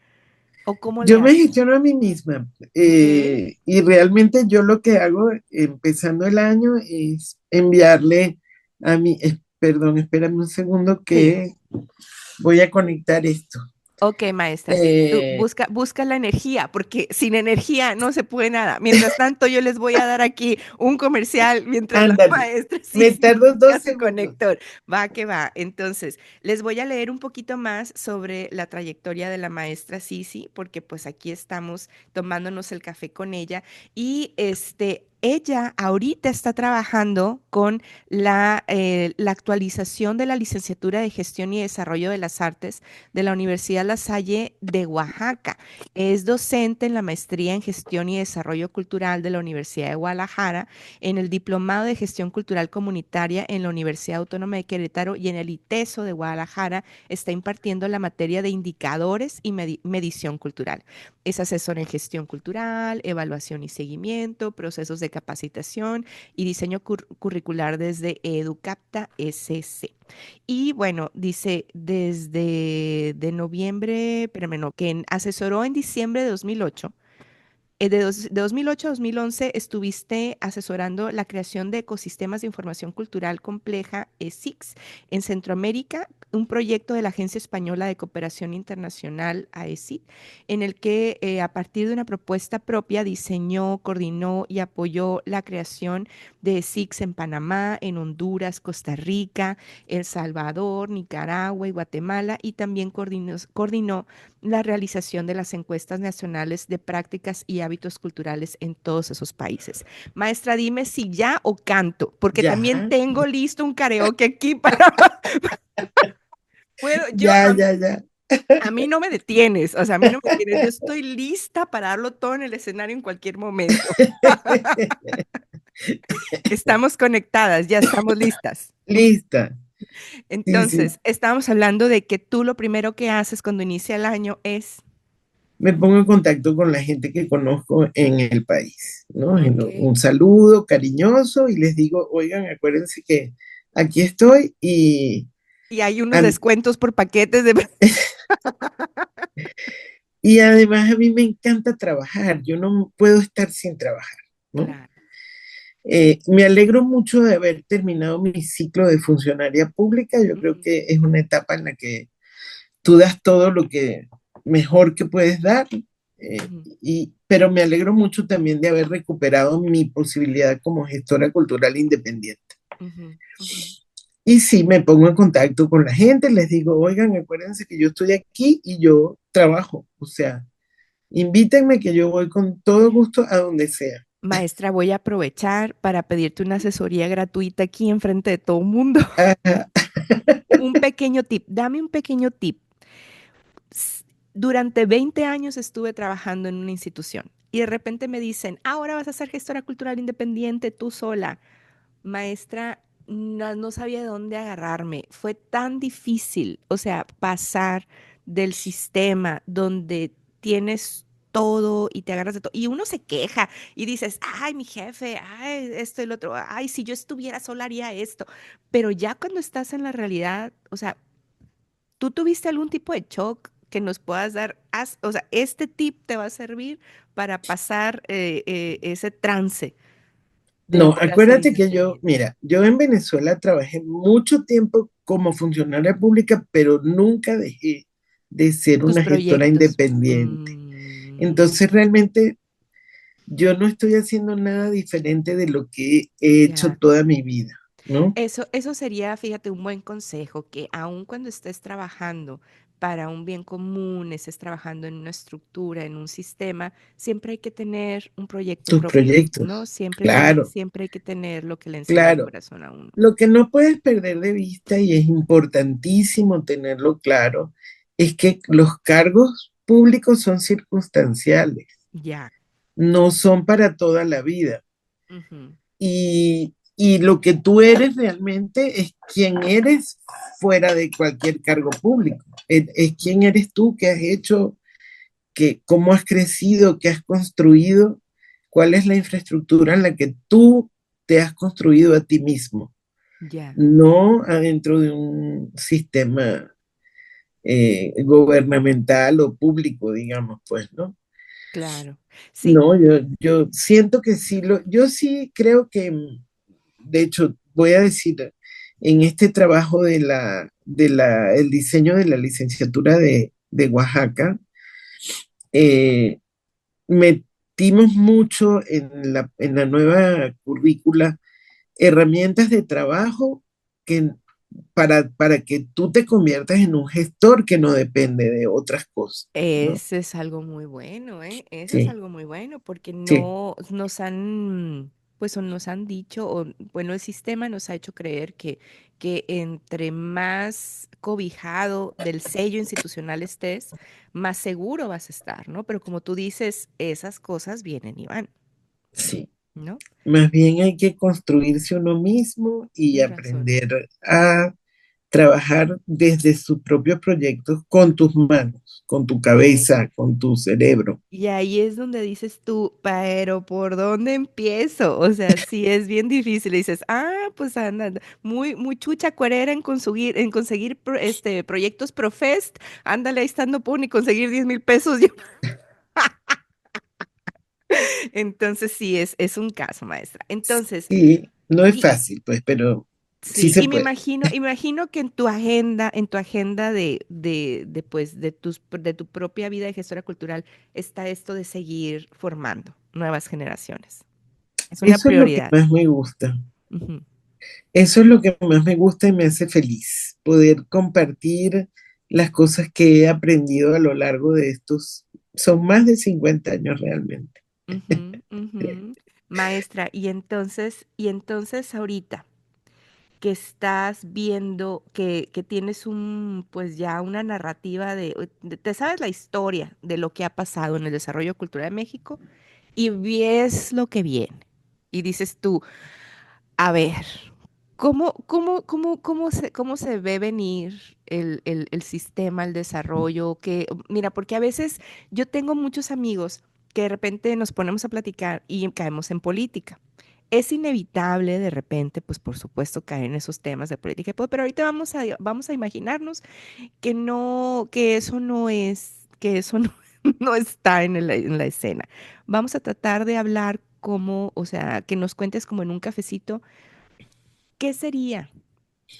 Speaker 1: ¿o cómo le
Speaker 2: Yo me
Speaker 1: haces?
Speaker 2: gestiono a mí misma
Speaker 1: Ujú.
Speaker 2: y realmente yo lo que hago empezando el año es enviarle a mi, perdón, espérame un segundo
Speaker 1: Sí.
Speaker 2: que voy a conectar esto.
Speaker 1: Ok, maestra, sí, tú
Speaker 2: Eh,
Speaker 1: busca la energía, porque sin energía no se puede nada. Mientras tanto, yo les voy a dar aquí un comercial mientras la
Speaker 2: Ándale,
Speaker 1: maestra
Speaker 2: me
Speaker 1: sí
Speaker 2: tardo
Speaker 1: busca
Speaker 2: dos
Speaker 1: su
Speaker 2: segundos.
Speaker 1: conector. Va que va. Entonces, les voy a leer un poquito más sobre la trayectoria de la maestra Sisi, porque pues aquí estamos tomándonos el café con ella. Y ella ahorita está trabajando con la actualización de la licenciatura de Gestión y Desarrollo de las Artes de la Universidad La Salle de Oaxaca. Es docente en la maestría en Gestión y Desarrollo Cultural de la Universidad de Guadalajara, en el Diplomado de Gestión Cultural Comunitaria en la Universidad Autónoma de Querétaro y en el ITESO de Guadalajara está impartiendo la materia de indicadores y medición cultural. Es asesor en gestión cultural, evaluación y seguimiento, procesos de capacitación y diseño curricular desde Educapta SC. Y bueno, dice desde de noviembre, espérame, no, que asesoró en diciembre de 2008 de 2008 a 2011 estuviste asesorando la creación de ecosistemas de información cultural compleja, ESICS, en Centroamérica, un proyecto de la Agencia Española de Cooperación Internacional, AECID, en el que a partir de una propuesta propia diseñó, coordinó y apoyó la creación de ESICS en Panamá, en Honduras, Costa Rica, El Salvador, Nicaragua y Guatemala, y también coordinó la realización de las encuestas nacionales de prácticas y hábitos culturales en todos esos países. Maestra, dime si ya o canto, porque también
Speaker 2: Ya,
Speaker 1: tengo listo un karaoke aquí para... Puedo,
Speaker 2: ya, ya, ya.
Speaker 1: a mí no me detienes, o sea, a mí no me detienes, yo estoy lista para darlo todo en el escenario en cualquier momento. Estamos conectadas, ya estamos listas.
Speaker 2: Lista. Sí, sí.
Speaker 1: Entonces, estábamos hablando de que tú lo primero que haces cuando inicia el año es,
Speaker 2: Me pongo en contacto con la gente que conozco en el país, ¿no?
Speaker 1: ok,
Speaker 2: Un saludo cariñoso y les digo, oigan, acuérdense que aquí estoy
Speaker 1: y hay unos
Speaker 2: a-
Speaker 1: descuentos por paquetes de...
Speaker 2: y además a mí me encanta trabajar, yo no puedo estar sin trabajar, ¿no?
Speaker 1: Claro.
Speaker 2: Me alegro mucho de haber terminado mi ciclo de funcionaria pública, yo creo
Speaker 1: Ujú,
Speaker 2: que es una etapa en la que tú das todo lo que mejor que puedes dar,
Speaker 1: ujú,
Speaker 2: pero me alegro mucho también de haber recuperado mi posibilidad como gestora cultural independiente.
Speaker 1: ujú, ujú.
Speaker 2: Y sí, me pongo en contacto con la gente, les digo, oigan, acuérdense que yo estoy aquí y yo trabajo, o sea, invítenme que yo voy con todo gusto a donde sea.
Speaker 1: Maestra, voy a aprovechar para pedirte una asesoría gratuita aquí enfrente de todo el mundo.
Speaker 2: Ajá.
Speaker 1: Un pequeño tip, dame un pequeño tip. Durante 20 años estuve trabajando en una institución y de repente me dicen, ahora vas a ser gestora cultural independiente tú sola. Maestra, no sabía de dónde agarrarme. Fue tan difícil, o sea, pasar del sistema donde tienes todo y te agarras de todo. Y uno se queja y dices, ay, mi jefe, ay, esto y lo otro, ay, si yo estuviera sola haría esto. Pero ya cuando estás en la realidad, o sea, ¿tú tuviste algún tipo de shock que nos puedas dar? O sea, este tip te va a servir para pasar ese trance de
Speaker 2: No,
Speaker 1: ahora ser
Speaker 2: acuérdate que yo,
Speaker 1: independiente.
Speaker 2: mira, yo en Venezuela trabajé mucho tiempo como funcionaria pública, pero nunca dejé de ser
Speaker 1: Tus
Speaker 2: una gestora
Speaker 1: proyectos.
Speaker 2: independiente. Entonces, realmente yo no estoy haciendo nada diferente de lo que he hecho
Speaker 1: Ya.
Speaker 2: toda mi vida, ¿no?
Speaker 1: Eso sería, fíjate, un buen consejo, que aun cuando estés trabajando, para un bien común, estés trabajando en una estructura, en un sistema, siempre hay que tener un proyecto
Speaker 2: tus
Speaker 1: propio, ¿no?
Speaker 2: proyectos. Claro,
Speaker 1: Siempre hay que tener lo que le encienda el
Speaker 2: claro.
Speaker 1: corazón a uno.
Speaker 2: Lo que no puedes perder de vista, y es importantísimo tenerlo claro, es que los cargos públicos son circunstanciales,
Speaker 1: Ya.
Speaker 2: no son para toda la vida.
Speaker 1: Ujú.
Speaker 2: Y lo que tú eres realmente es quien eres fuera de cualquier cargo público. Es quién eres tú, qué has hecho, cómo has crecido, qué has construido, cuál es la infraestructura en la que tú te has construido a ti mismo,
Speaker 1: Ya,
Speaker 2: no adentro de un sistema gubernamental o público, digamos, pues, ¿no?
Speaker 1: claro. Sí.
Speaker 2: No, yo siento que sí, yo sí creo que, de hecho, voy a decir, en este trabajo el diseño de la licenciatura de Oaxaca, eh, metimos mucho en la nueva currícula herramientas de trabajo que, para que tú te conviertas en un gestor que no depende de otras cosas, ¿no?
Speaker 1: Ese es algo muy bueno, ¿eh? Eso es
Speaker 2: Sí,
Speaker 1: algo muy bueno porque
Speaker 2: sí,
Speaker 1: no nos han, pues o nos han dicho, o bueno, el sistema nos ha hecho creer que entre más cobijado del sello institucional estés, más seguro vas a estar, ¿no? Pero como tú dices, esas cosas vienen y van,
Speaker 2: sí.
Speaker 1: ¿no?
Speaker 2: Más bien hay que construirse uno mismo y
Speaker 1: Tienes razón.
Speaker 2: aprender a trabajar desde sus propios proyectos con tus manos, con tu cabeza, con tu cerebro.
Speaker 1: Y ahí es donde dices tú, pero ¿por dónde empiezo? O sea, sí es bien difícil. Y dices, pues anda, muy chucha cuerera en conseguir proyectos Profest. Ándale, ahí estando pum y conseguir 10,000 pesos. Entonces sí, es un caso, maestra. Entonces,
Speaker 2: Y no es
Speaker 1: y
Speaker 2: fácil, pues, pero sí
Speaker 1: sí,
Speaker 2: se
Speaker 1: y
Speaker 2: puede.
Speaker 1: me imagino que en tu agenda pues, de tu propia vida de gestora cultural, está esto de seguir formando nuevas generaciones. Es una
Speaker 2: Eso es lo que
Speaker 1: prioridad.
Speaker 2: más me gusta.
Speaker 1: Ujú,
Speaker 2: Eso es lo que más me gusta y me hace feliz, poder compartir las cosas que he aprendido a lo largo de estos, son más de 50 años realmente.
Speaker 1: ujú, ujú. Maestra, y entonces ahorita que estás viendo que tienes pues ya una narrativa te sabes la historia de lo que ha pasado en el desarrollo cultural de México y ves lo que viene. Y dices tú, a ver, cómo se ve venir el sistema, el desarrollo? Mira, porque a veces yo tengo muchos amigos que de repente nos ponemos a platicar y caemos en política. Es inevitable de repente, pues por supuesto, caer en esos temas de política, pero ahorita vamos a imaginarnos que eso no es, que eso no, no está en la escena. Vamos a tratar de hablar como, o sea, que nos cuentes como en un cafecito. ¿Qué sería?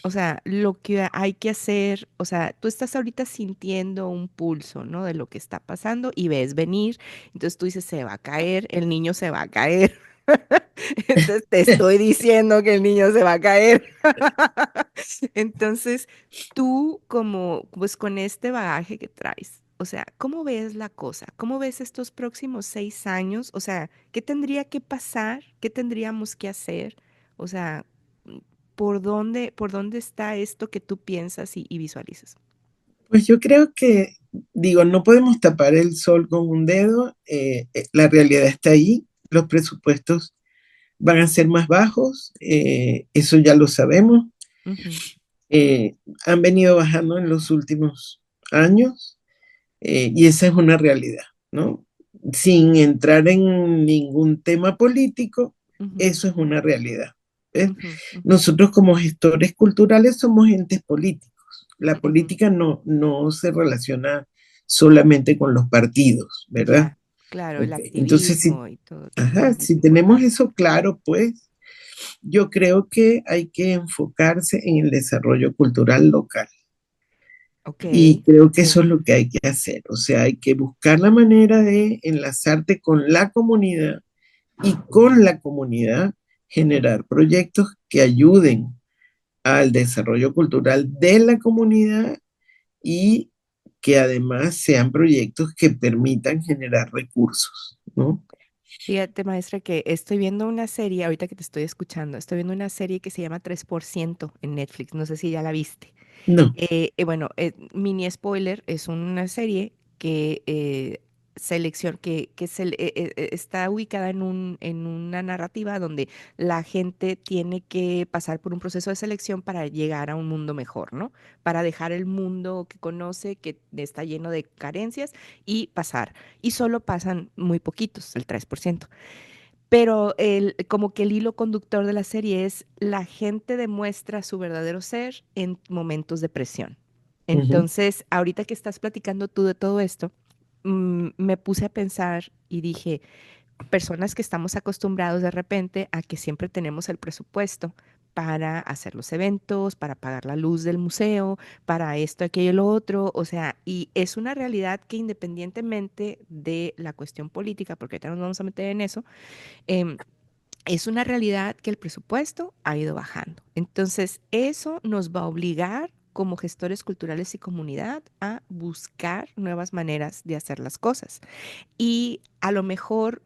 Speaker 1: O sea, lo que hay que hacer, o sea, tú estás ahorita sintiendo un pulso, ¿no? De lo que está pasando y ves venir, entonces tú dices, se va a caer, el niño se va a caer. Entonces te estoy diciendo que el niño se va a caer. Entonces, tú como, pues con este bagaje que traes, o sea, ¿cómo ves la cosa? ¿Cómo ves estos próximos 6 años? O sea, ¿qué tendría que pasar? ¿Qué tendríamos que hacer? O sea, por dónde está esto que tú piensas y visualizas?
Speaker 2: Pues yo creo que, digo, no podemos tapar el sol con un dedo, la realidad está ahí, los presupuestos van a ser más bajos, eso ya lo sabemos,
Speaker 1: Ujú,
Speaker 2: eh, han venido bajando en los últimos años, y esa es una realidad, ¿no? Sin entrar en ningún tema político,
Speaker 1: ujú,
Speaker 2: eso es una realidad. ¿Ves?
Speaker 1: ujú, ujú,
Speaker 2: Nosotros como gestores culturales somos entes políticos. La
Speaker 1: ujú.
Speaker 2: política no se relaciona solamente con los partidos, ¿verdad?
Speaker 1: Ya, claro, el
Speaker 2: Ok, entonces,
Speaker 1: activismo y todo
Speaker 2: ajá,
Speaker 1: también es
Speaker 2: si tenemos
Speaker 1: importante.
Speaker 2: eso claro, pues yo creo que hay que enfocarse en el desarrollo cultural local.
Speaker 1: Ok,
Speaker 2: Y creo que
Speaker 1: ok.
Speaker 2: eso es lo que hay que hacer. O sea, hay que buscar la manera de enlazarte con la comunidad y con la comunidad generar proyectos que ayuden al desarrollo cultural de la comunidad y que además sean proyectos que permitan generar recursos, ¿no?
Speaker 1: Fíjate, maestra, que estoy viendo una serie, ahorita que te estoy escuchando, estoy viendo una serie que se llama 3% en Netflix, no sé si ya la viste.
Speaker 2: No.
Speaker 1: Bueno, mini spoiler, es una serie que está ubicada en una narrativa donde la gente tiene que pasar por un proceso de selección para llegar a un mundo mejor, ¿no? Para dejar el mundo que conoce, que está lleno de carencias, y pasar. Y solo pasan muy poquitos, el 3%. Pero como que el hilo conductor de la serie es la gente demuestra su verdadero ser en momentos de presión.
Speaker 2: Ujú.
Speaker 1: Entonces, ahorita que estás platicando tú de todo esto, me puse a pensar y dije, personas que estamos acostumbrados de repente a que siempre tenemos el presupuesto para hacer los eventos, para pagar la luz del museo, para esto, aquello y lo otro, o sea, y es una realidad que independientemente de la cuestión política, porque ahorita nos vamos a meter en eso, em, es una realidad que el presupuesto ha ido bajando. Entonces, eso nos va a obligar como gestores culturales y comunidad a buscar nuevas maneras de hacer las cosas. Y a lo mejor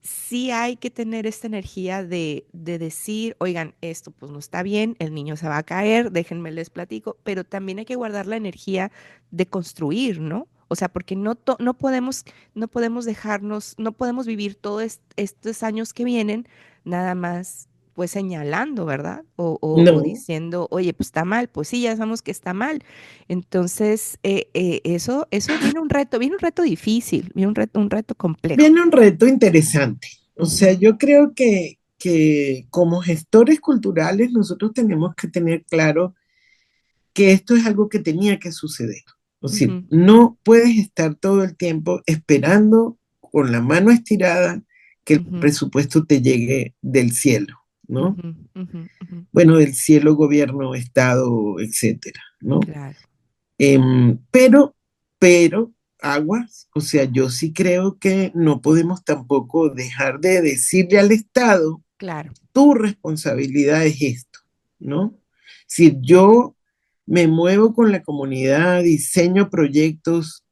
Speaker 1: sí hay que tener esta energía de decir, oigan, esto pues no está bien, el niño se va a caer, déjenme les platico, pero también hay que guardar la energía de construir, ¿no? O sea, porque no podemos dejarnos, no podemos vivir todos estos años que vienen nada más pues señalando, ¿verdad? O
Speaker 2: No,
Speaker 1: diciendo, oye, pues está mal, pues sí, ya sabemos que está mal. Entonces, eso viene un reto difícil, viene un reto complejo.
Speaker 2: viene un reto interesante. O sea,
Speaker 1: Ujú,
Speaker 2: yo creo que como gestores culturales nosotros tenemos que tener claro que esto es algo que tenía que suceder. O sea,
Speaker 1: ujú,
Speaker 2: no puedes estar todo el tiempo esperando con la mano estirada que el
Speaker 1: ujú,
Speaker 2: presupuesto te llegue del cielo, ¿no?
Speaker 1: ujú, ujú, ujú.
Speaker 2: Bueno, del cielo, gobierno, estado, etcétera, ¿no?
Speaker 1: Claro,
Speaker 2: Pero, aguas, o sea, yo sí creo que no podemos tampoco dejar de decirle al Estado,
Speaker 1: claro,
Speaker 2: tu responsabilidad es esto, ¿no? Si yo me muevo con la comunidad, diseño proyectos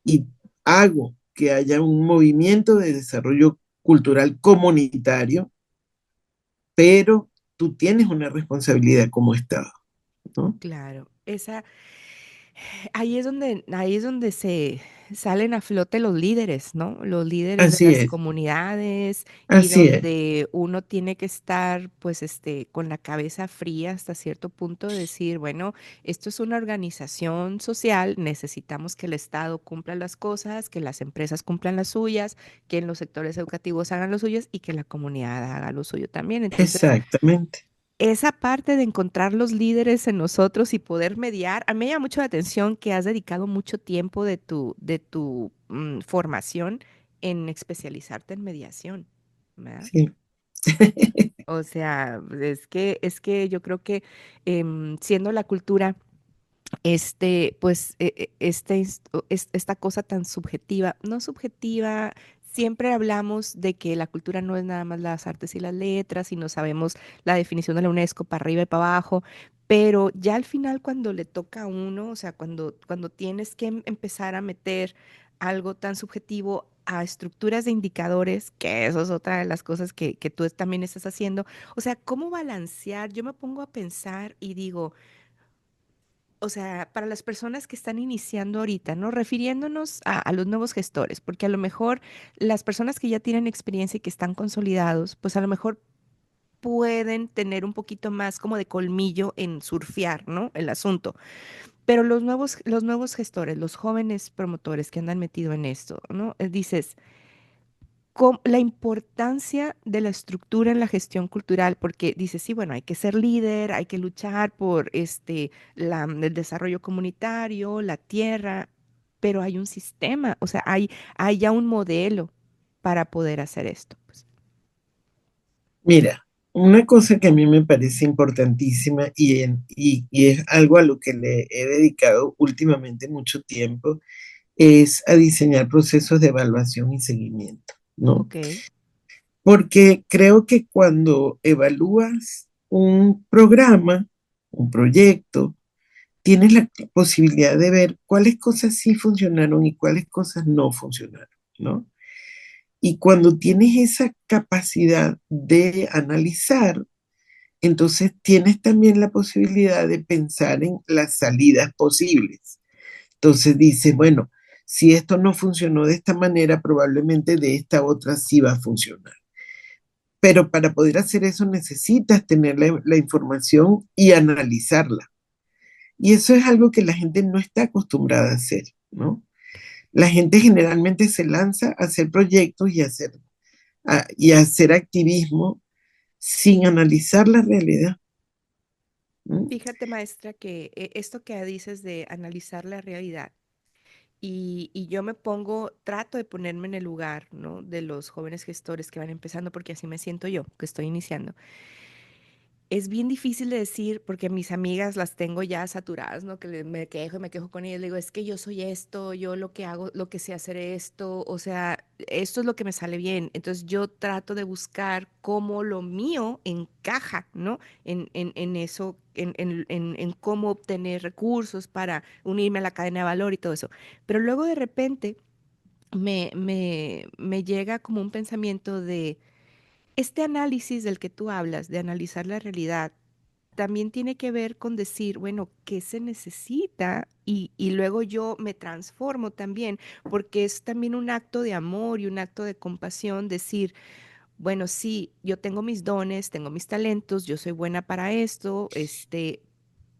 Speaker 2: y hago que haya un movimiento de desarrollo cultural comunitario, pero tú tienes una responsabilidad como Estado, ¿no?
Speaker 1: claro. Ahí es donde se salen a flote los líderes, ¿no? Los líderes de
Speaker 2: Así
Speaker 1: las
Speaker 2: es,
Speaker 1: comunidades y
Speaker 2: así es,
Speaker 1: donde uno tiene que estar, pues, con la cabeza fría hasta cierto punto de decir, bueno, esto es una organización social, necesitamos que el Estado cumpla las cosas, que las empresas cumplan las suyas, que en los sectores educativos hagan los suyos y que la comunidad haga lo suyo también. Entonces,
Speaker 2: exactamente.
Speaker 1: esa parte de encontrar los líderes en nosotros y poder mediar, a mí me llama mucho la atención que has dedicado mucho tiempo de tu formación en especializarte en mediación, ¿verdad?
Speaker 2: Sí.
Speaker 1: O sea, es que yo creo que siendo la cultura pues esta cosa tan subjetiva, no subjetiva, siempre hablamos de que la cultura no es nada más las artes y las letras y no sabemos la definición de la UNESCO para arriba y para abajo, pero ya al final cuando le toca a uno, o sea, cuando tienes que empezar a meter algo tan subjetivo a estructuras de indicadores, que eso es otra de las cosas que tú también estás haciendo, o sea, ¿cómo balancear? Yo me pongo a pensar y digo, o sea, para las personas que están iniciando ahorita, ¿no? Refiriéndonos a los nuevos gestores, porque a lo mejor las personas que ya tienen experiencia y que están consolidados, pues a lo mejor pueden tener un poquito más como de colmillo en surfear, ¿no? El asunto. Pero los nuevos gestores, los jóvenes promotores que andan metido en esto, ¿no? Dices, la importancia de la estructura en la gestión cultural, porque dice, sí, bueno, hay que ser líder, hay que luchar por el desarrollo comunitario, la tierra, pero hay un sistema, o sea, hay ya un modelo para poder hacer esto, pues.
Speaker 2: Mira, una cosa que a mí me parece importantísima y es algo a lo que le he dedicado últimamente mucho tiempo, es a diseñar procesos de evaluación y seguimiento, ¿no?
Speaker 1: Ok,
Speaker 2: Porque creo que cuando evalúas un programa, un proyecto, tienes la posibilidad de ver cuáles cosas sí funcionaron y cuáles cosas no funcionaron, ¿no? Y cuando tienes esa capacidad de analizar, entonces tienes también la posibilidad de pensar en las salidas posibles. Entonces dices, bueno, si esto no funcionó de esta manera, probablemente de esta otra sí va a funcionar. Pero para poder hacer eso necesitas tener la información y analizarla. Y eso es algo que la gente no está acostumbrada a hacer, ¿no? La gente generalmente se lanza a hacer proyectos y a hacer activismo sin analizar la realidad, ¿no?
Speaker 1: Fíjate, maestra, que esto que dices de analizar la realidad y yo me pongo, trato de ponerme en el lugar, ¿no? De los jóvenes gestores que van empezando, porque así me siento yo, que estoy iniciando. Es bien difícil de decir porque mis amigas las tengo ya saturadas, ¿no? Que me quejo y me quejo con ellas. Le digo, es que yo soy esto, yo lo que hago, lo que sé hacer esto, o sea, esto es lo que me sale bien. Entonces yo trato de buscar cómo lo mío encaja, ¿no? En eso, en cómo obtener recursos para unirme a la cadena de valor y todo eso. Pero luego de repente me llega como un pensamiento de este análisis del que tú hablas, de analizar la realidad, también tiene que ver con decir, bueno, ¿qué se necesita? Y luego yo me transformo también, porque es también un acto de amor y un acto de compasión, decir, bueno, sí, yo tengo mis dones, tengo mis talentos, yo soy buena para esto,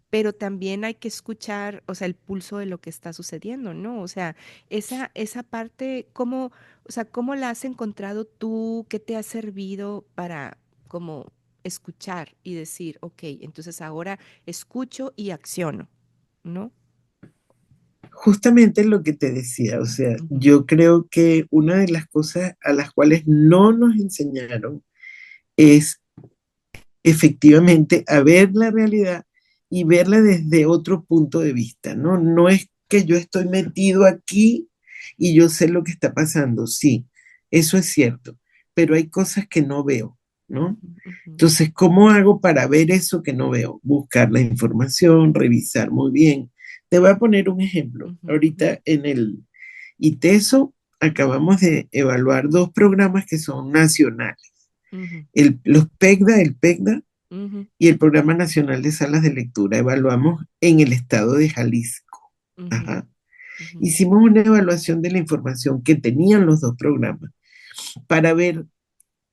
Speaker 1: pero también hay que escuchar, o sea, el pulso de lo que está sucediendo, ¿no? O sea, esa parte, ¿cómo, o sea, cómo la has encontrado tú? ¿Qué te ha servido para como escuchar y decir, ok, entonces ahora escucho y acciono, ¿no?
Speaker 2: Justamente lo que te decía, o sea,
Speaker 1: Ujú,
Speaker 2: yo creo que una de las cosas a las cuales no nos enseñaron es efectivamente a ver la realidad y verla desde otro punto de vista, ¿no? No es que yo estoy metido aquí y yo sé lo que está pasando, sí, eso es cierto, pero hay cosas que no veo, ¿no?
Speaker 1: ujú, ujú,
Speaker 2: Entonces, ¿cómo hago para ver eso que no veo? Buscar la información, revisar muy bien. Te voy a poner un ejemplo.
Speaker 1: ujú, ujú,
Speaker 2: Ahorita en el ITESO acabamos de evaluar dos programas que son nacionales.
Speaker 1: ujú,
Speaker 2: Los PECDA, el PECDA
Speaker 1: ujú,
Speaker 2: y el Programa Nacional de Salas de Lectura. Evaluamos en el estado de Jalisco.
Speaker 1: ujú,
Speaker 2: Ajá.
Speaker 1: ujú,
Speaker 2: Hicimos una evaluación de la información que tenían los dos programas para ver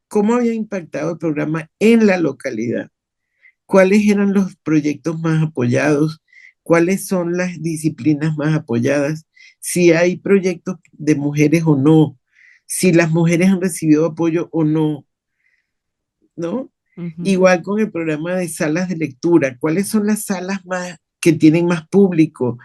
Speaker 2: cómo había impactado el programa en la localidad, cuáles eran los proyectos más apoyados, cuáles son las disciplinas más apoyadas, si hay proyectos de mujeres o no, si las mujeres han recibido apoyo o no, ¿no?
Speaker 1: ujú,
Speaker 2: Igual con el programa de salas de lectura, ¿cuáles son las salas más que tienen más público?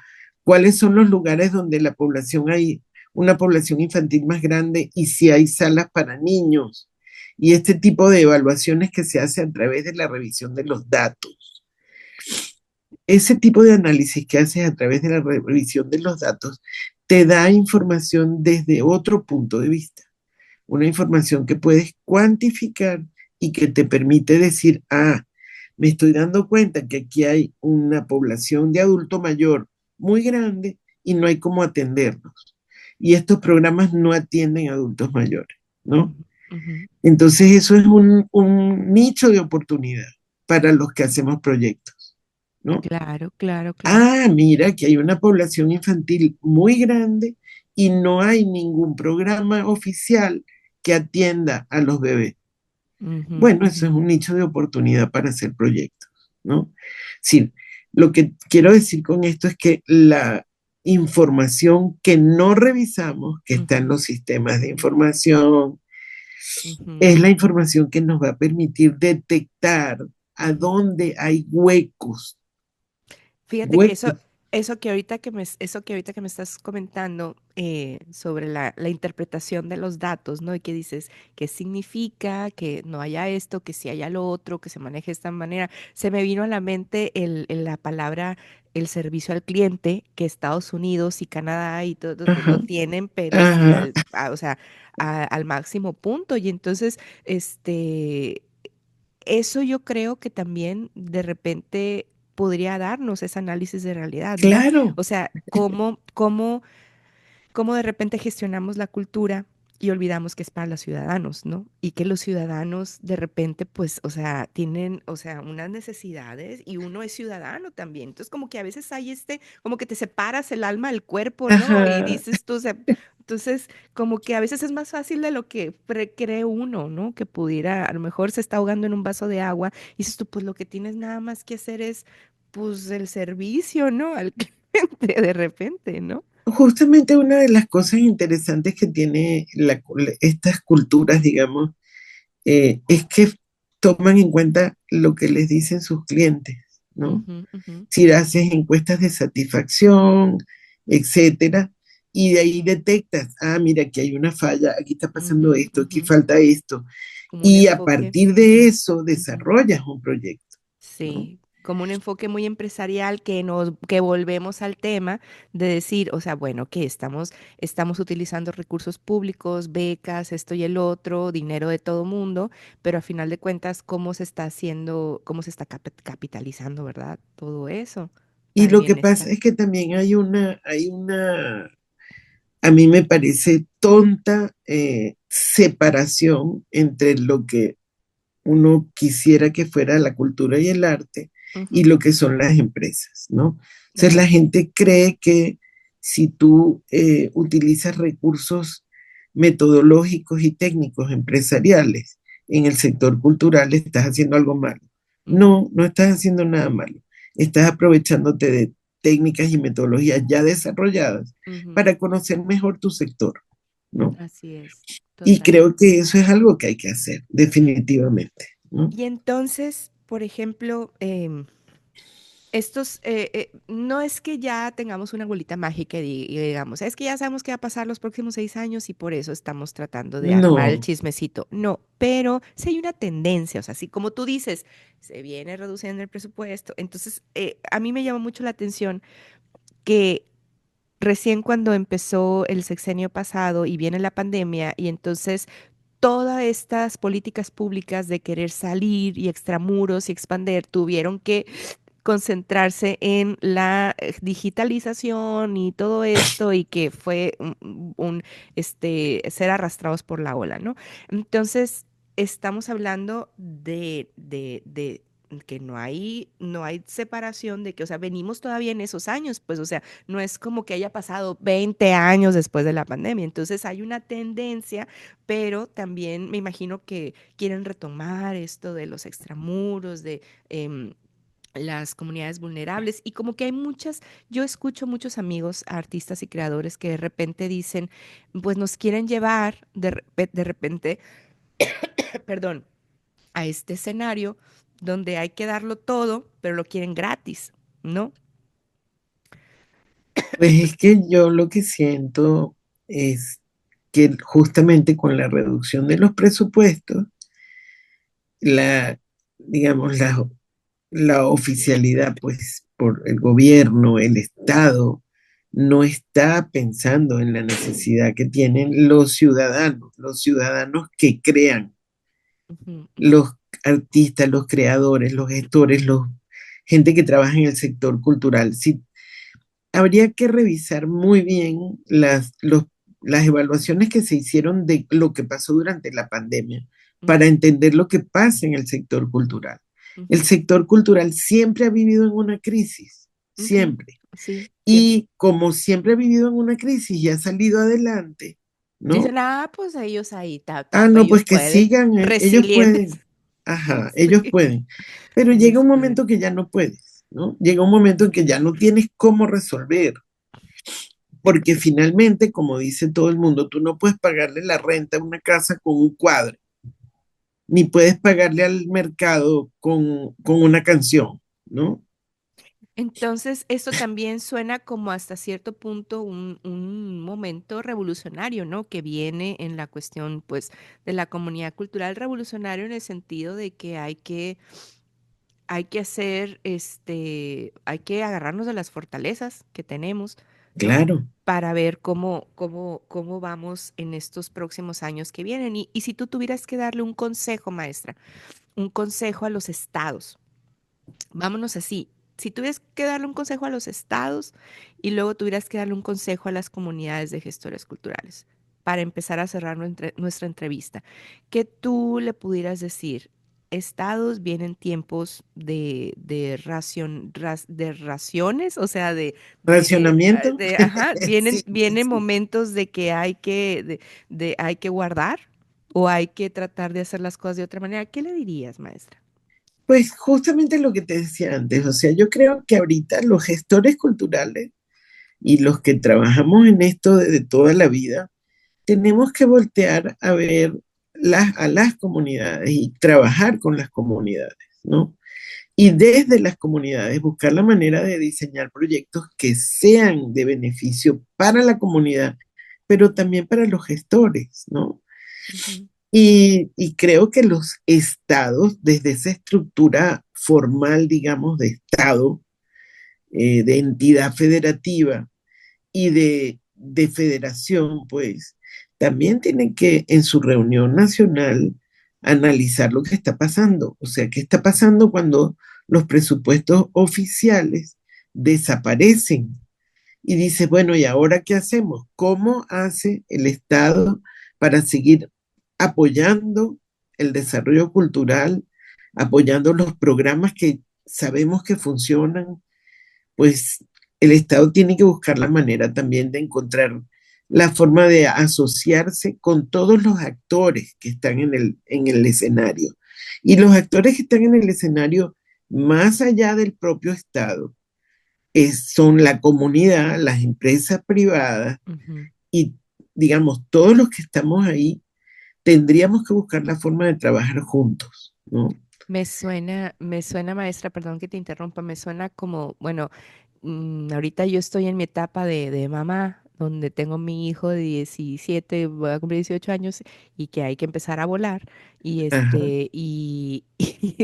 Speaker 2: ¿Cuáles son los lugares donde la población hay una población infantil más grande y si hay salas para niños? Y este tipo de evaluaciones que se hace a través de la revisión de los datos. Ese tipo de análisis que haces a través de la revisión de los datos te da información desde otro punto de vista, una información que puedes cuantificar y que te permite decir, ah, me estoy dando cuenta que aquí hay una población de adulto mayor muy grande y no hay cómo atenderlos. Y estos programas no atienden a adultos mayores, ¿no?
Speaker 1: ujú, ujú.
Speaker 2: Entonces eso es un nicho de oportunidad para los que hacemos proyectos, ¿no?
Speaker 1: Claro, claro, claro.
Speaker 2: Ah, mira que hay una población infantil muy grande y no hay ningún programa oficial que atienda a los bebés.
Speaker 1: Ujú,
Speaker 2: Bueno, eso
Speaker 1: ujú,
Speaker 2: es un nicho de oportunidad para hacer proyectos, ¿no? Sí, lo que quiero decir con esto es que la información que no revisamos, que está en
Speaker 1: ujú,
Speaker 2: los sistemas de
Speaker 1: ujú,
Speaker 2: información,
Speaker 1: ujú,
Speaker 2: es la información que nos va a permitir detectar a
Speaker 1: ujú.
Speaker 2: dónde hay huecos,
Speaker 1: Fíjate que
Speaker 2: huecos.
Speaker 1: eso que ahorita que me estás comentando sobre la interpretación de los datos, ¿no? Y que dices, ¿qué significa que no haya esto, que sí haya lo otro, que se maneje de esta manera? Se me vino a la mente la palabra el servicio al cliente, que Estados Unidos y Canadá y todo lo
Speaker 2: Ajá,
Speaker 1: tienen, pero sí,
Speaker 2: ajá.
Speaker 1: o sea, al máximo punto. Y entonces, eso yo creo que también de repente podría darnos ese análisis de realidad, ¿no?
Speaker 2: Claro,
Speaker 1: O sea, cómo de repente gestionamos la cultura y olvidamos que es para los ciudadanos, ¿no? Y que los ciudadanos de repente, pues, o sea, tienen, o sea, unas necesidades y uno es ciudadano también. Entonces, como que a veces hay como que te separas el alma del cuerpo, ¿no? Y
Speaker 2: ajá.
Speaker 1: dices tú, entonces, como que a veces es más fácil de lo que cree uno, ¿no? Que pudiera, a lo mejor se está ahogando en un vaso de agua y dices tú, pues lo que tienes nada más que hacer es, pues, el servicio, ¿no? Al cliente de repente, ¿no?
Speaker 2: Justamente una de las cosas interesantes que tiene estas culturas, digamos, es que toman en cuenta lo que les dicen sus clientes, ¿no?
Speaker 1: Ujú, ujú,
Speaker 2: Si haces encuestas de satisfacción, etcétera, y de ahí detectas, ah, mira, aquí hay una falla, aquí está pasando
Speaker 1: ujú,
Speaker 2: esto, aquí
Speaker 1: ujú.
Speaker 2: falta esto,
Speaker 1: Como un
Speaker 2: y a
Speaker 1: enfoque,
Speaker 2: partir de
Speaker 1: ujú,
Speaker 2: eso
Speaker 1: ujú.
Speaker 2: desarrollas un proyecto, ¿no?
Speaker 1: Sí, como un enfoque muy empresarial que volvemos al tema de decir, o sea, bueno, que estamos utilizando recursos públicos, becas, esto y el otro, dinero de todo mundo, pero a final de cuentas, ¿cómo se está haciendo, cómo se está capitalizando, ¿verdad? Todo eso
Speaker 2: Y
Speaker 1: para el
Speaker 2: lo que pasa
Speaker 1: bienestar.
Speaker 2: es que también a mí me parece tonta separación entre lo que uno quisiera que fuera la cultura y el arte y
Speaker 1: Ujú.
Speaker 2: lo que son las empresas, ¿no? Entonces la
Speaker 1: Ajá.
Speaker 2: gente cree que si tú utilizas recursos metodológicos y técnicos empresariales en el sector cultural, estás haciendo algo malo.
Speaker 1: Ujú,
Speaker 2: No, no estás haciendo nada malo. Estás aprovechándote de técnicas y metodologías ya desarrolladas
Speaker 1: ujú.
Speaker 2: para conocer mejor tu sector, ¿no?
Speaker 1: Así es,
Speaker 2: Y creo
Speaker 1: totalmente.
Speaker 2: que eso es algo que hay que hacer, definitivamente, ¿no?
Speaker 1: Y entonces, por ejemplo, no es que ya tengamos una bolita mágica y digamos, es que ya sabemos qué va a pasar los próximos 6 años y por eso estamos tratando de armar el
Speaker 2: No,
Speaker 1: chismecito. No, pero sí hay una tendencia, o sea, así como tú dices, se viene reduciendo el presupuesto. Entonces, a mí me llama mucho la atención que recién cuando empezó el sexenio pasado y viene la pandemia y entonces todas estas políticas públicas de querer salir y extramuros y expander tuvieron que concentrarse en la digitalización y todo esto y que fue ser arrastrados por la ola, ¿no? Entonces, estamos hablando de que no hay separación de que, o sea, venimos todavía en esos años, pues, o sea, no es como que haya pasado 20 años después de la pandemia. Entonces, hay una tendencia, pero también me imagino que quieren retomar esto de los extramuros, de las comunidades vulnerables y como que hay yo escucho muchos amigos, artistas y creadores que de repente dicen, pues nos quieren llevar de repente, perdón, a este escenario donde hay que darlo todo, pero lo quieren gratis, ¿no?
Speaker 2: pues es que yo lo que siento es que justamente con la reducción de los presupuestos, la, digamos, la oficialidad, pues por el gobierno, el Estado, no está pensando en la necesidad que tienen los ciudadanos que crean,
Speaker 1: Ujú, ujú,
Speaker 2: los artistas, los creadores, los gestores, gente que trabaja en el sector cultural. Si habría que revisar muy bien las evaluaciones que se hicieron de lo que pasó durante la pandemia para
Speaker 1: ujú,
Speaker 2: entender lo que pasa en el sector cultural. El
Speaker 1: ujú,
Speaker 2: sector cultural siempre ha vivido en una crisis,
Speaker 1: ujú.
Speaker 2: siempre.
Speaker 1: Sí, siempre.
Speaker 2: Y como siempre ha vivido en una crisis y ha salido adelante, ¿no?
Speaker 1: Dicen, pues ellos ahí,
Speaker 2: Ah,
Speaker 1: tapa,
Speaker 2: no,
Speaker 1: ellos
Speaker 2: pues que
Speaker 1: pueden,
Speaker 2: sigan, ellos
Speaker 1: resilientes.
Speaker 2: pueden. Ajá, ellos
Speaker 1: Sí,
Speaker 2: pueden. Pero llega
Speaker 1: ellos
Speaker 2: un
Speaker 1: pueden.
Speaker 2: momento que ya no puedes, ¿no? Llega un momento en que ya no tienes cómo resolver. Porque finalmente, como dice todo el mundo, tú no puedes pagarle la renta a una casa con un cuadro, ni puedes pagarle al mercado con una canción, ¿no?
Speaker 1: Entonces, esto también suena como hasta cierto punto un momento revolucionario, ¿no? Que viene en la cuestión, pues, de la comunidad cultural revolucionario en el sentido de que hay que hacer, hay que agarrarnos de las fortalezas que tenemos, ¿no?
Speaker 2: Claro.
Speaker 1: Para ver cómo vamos en estos próximos años que vienen. Y si tú tuvieras que darle un consejo, maestra, un consejo a los estados. Vámonos así. si tuvieras que darle un consejo a los estados y luego tuvieras que darle un consejo a las comunidades de gestores culturales para empezar a cerrar nuestra entrevista, ¿qué tú le pudieras decir? Estados vienen tiempos de raciones, o sea,
Speaker 2: Racionamiento.
Speaker 1: ajá,
Speaker 2: Sí,
Speaker 1: vienen
Speaker 2: sí.
Speaker 1: momentos de que hay que guardar o hay que tratar de hacer las cosas de otra manera. ¿Qué le dirías, maestra?
Speaker 2: Pues justamente lo que te decía antes, o sea, yo creo que ahorita los gestores culturales y los que trabajamos en esto desde toda la vida, tenemos que voltear a ver a las comunidades y trabajar con las comunidades, ¿no? Y desde las comunidades buscar la manera de diseñar proyectos que sean de beneficio para la comunidad, pero también para los gestores, ¿no?
Speaker 1: Ujú,
Speaker 2: Y creo que los estados, desde esa estructura formal, digamos, de estado, de entidad federativa y de federación, pues, también tienen que en su reunión nacional analizar lo que está pasando. O sea, qué está pasando cuando los presupuestos oficiales desaparecen. Y dice, bueno, ¿y ahora qué hacemos? ¿Cómo hace el Estado para seguir apoyando el desarrollo cultural, apoyando los programas que sabemos que funcionan? Pues el Estado tiene que buscar la manera también de encontrar la forma de asociarse con todos los actores que están en el escenario. Y los actores que están en el escenario, más allá del propio Estado, son la comunidad, las empresas privadas
Speaker 1: ujú.
Speaker 2: y, digamos, todos los que estamos ahí, tendríamos que buscar la forma de trabajar juntos, ¿no?
Speaker 1: Me suena, maestra, perdón que te interrumpa, me suena como, bueno, ahorita yo estoy en mi etapa de mamá, donde tengo mi hijo de 17, voy a cumplir 18 años y que hay que empezar a volar y
Speaker 2: Ajá,
Speaker 1: y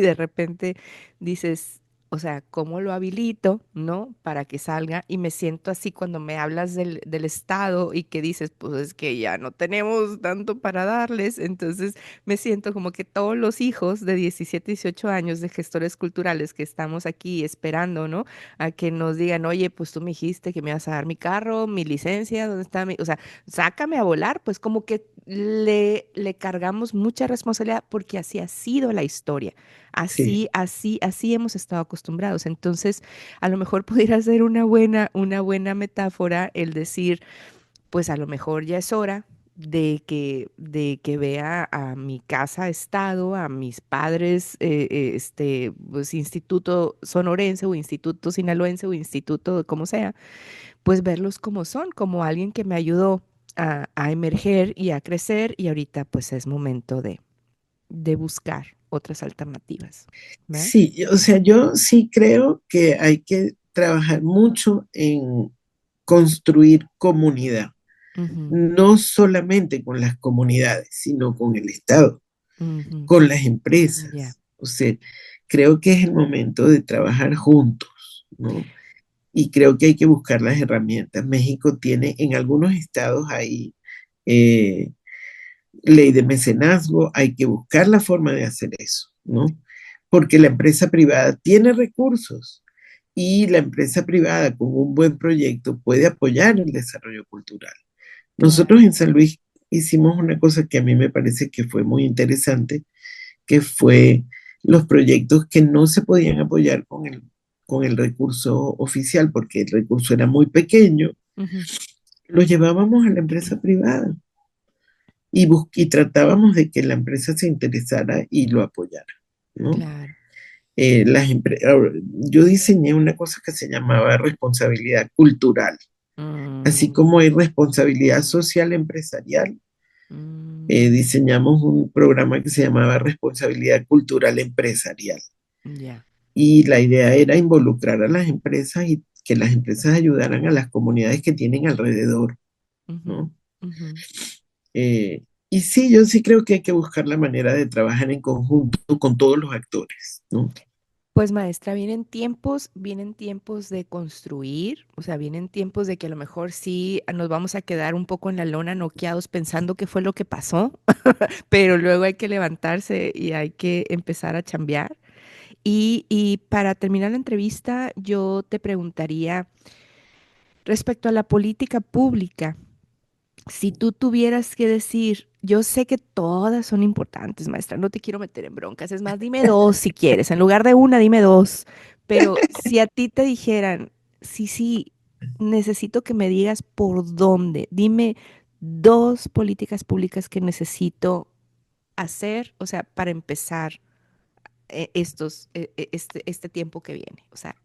Speaker 1: de repente dices, o sea, ¿cómo lo habilito, no? Para que salga y me siento así cuando me hablas del Estado y que dices, pues es que ya no tenemos tanto para darles, entonces me siento como que todos los hijos de 17, 18 años de gestores culturales que estamos aquí esperando, ¿no? A que nos digan, oye, pues tú me dijiste que me vas a dar mi carro, mi licencia, ¿dónde está mi? O sea, sácame a volar, pues como que le cargamos mucha responsabilidad porque así ha sido la historia.
Speaker 2: sí,
Speaker 1: Así hemos estado acostumbrados. Entonces, a lo mejor pudiera ser una buena metáfora el decir, pues a lo mejor ya es hora de que vea a mi casa estado, a mis padres, pues instituto sonorense o instituto sinaloense o instituto como sea, pues verlos como son, como alguien que me ayudó a emerger y a crecer y ahorita pues es momento de buscar otras alternativas. ¿Verdad?
Speaker 2: sí, o sea, yo sí creo que hay que trabajar mucho en construir comunidad,
Speaker 1: Ujú,
Speaker 2: no solamente con las comunidades, sino con el Estado,
Speaker 1: ujú,
Speaker 2: con las
Speaker 1: ya,
Speaker 2: empresas. O sea, creo que es el momento de trabajar juntos, ¿no? Y creo que hay que buscar las herramientas. México tiene en algunos estados ahí eh, ley de mecenazgo, hay que buscar la forma de hacer eso, ¿no? Porque la empresa privada tiene recursos y la empresa privada con un buen proyecto puede apoyar el desarrollo cultural. Nosotros
Speaker 1: claro.
Speaker 2: en San Luis hicimos una cosa que a mí me parece que fue muy interesante, que fue los proyectos que no se podían apoyar con el recurso oficial, porque el recurso era muy pequeño,
Speaker 1: Ujú,
Speaker 2: los llevábamos a la empresa privada y tratábamos de que la empresa se interesara y lo apoyara, ¿no?
Speaker 1: claro.
Speaker 2: Ahora, yo diseñé una cosa que se llamaba responsabilidad cultural, así
Speaker 1: Mm,
Speaker 2: como hay responsabilidad social empresarial.
Speaker 1: mm,
Speaker 2: Diseñamos un programa que se llamaba responsabilidad cultural empresarial
Speaker 1: ya.
Speaker 2: y la idea era involucrar a las empresas y que las empresas ayudaran a las comunidades que tienen alrededor,
Speaker 1: Ujú,
Speaker 2: ¿no?
Speaker 1: ujú.
Speaker 2: Y sí, yo sí creo que hay que buscar la manera de trabajar en conjunto con todos los actores, ¿no?
Speaker 1: Pues maestra, vienen tiempos de construir, o sea, vienen tiempos de que a lo mejor sí nos vamos a quedar un poco en la lona noqueados pensando qué fue lo que pasó, pero luego hay que levantarse y hay que empezar a chambear. Y para terminar la entrevista, yo te preguntaría respecto a la política pública, si tú tuvieras que decir, yo sé que todas son importantes, maestra, no te quiero meter en broncas, es más, dime dos si quieres, en lugar de una, dime dos, pero si a ti te dijeran, sí, sí, necesito que me digas por dónde, dime dos políticas públicas que necesito hacer, o sea, para empezar este tiempo que viene, o sea,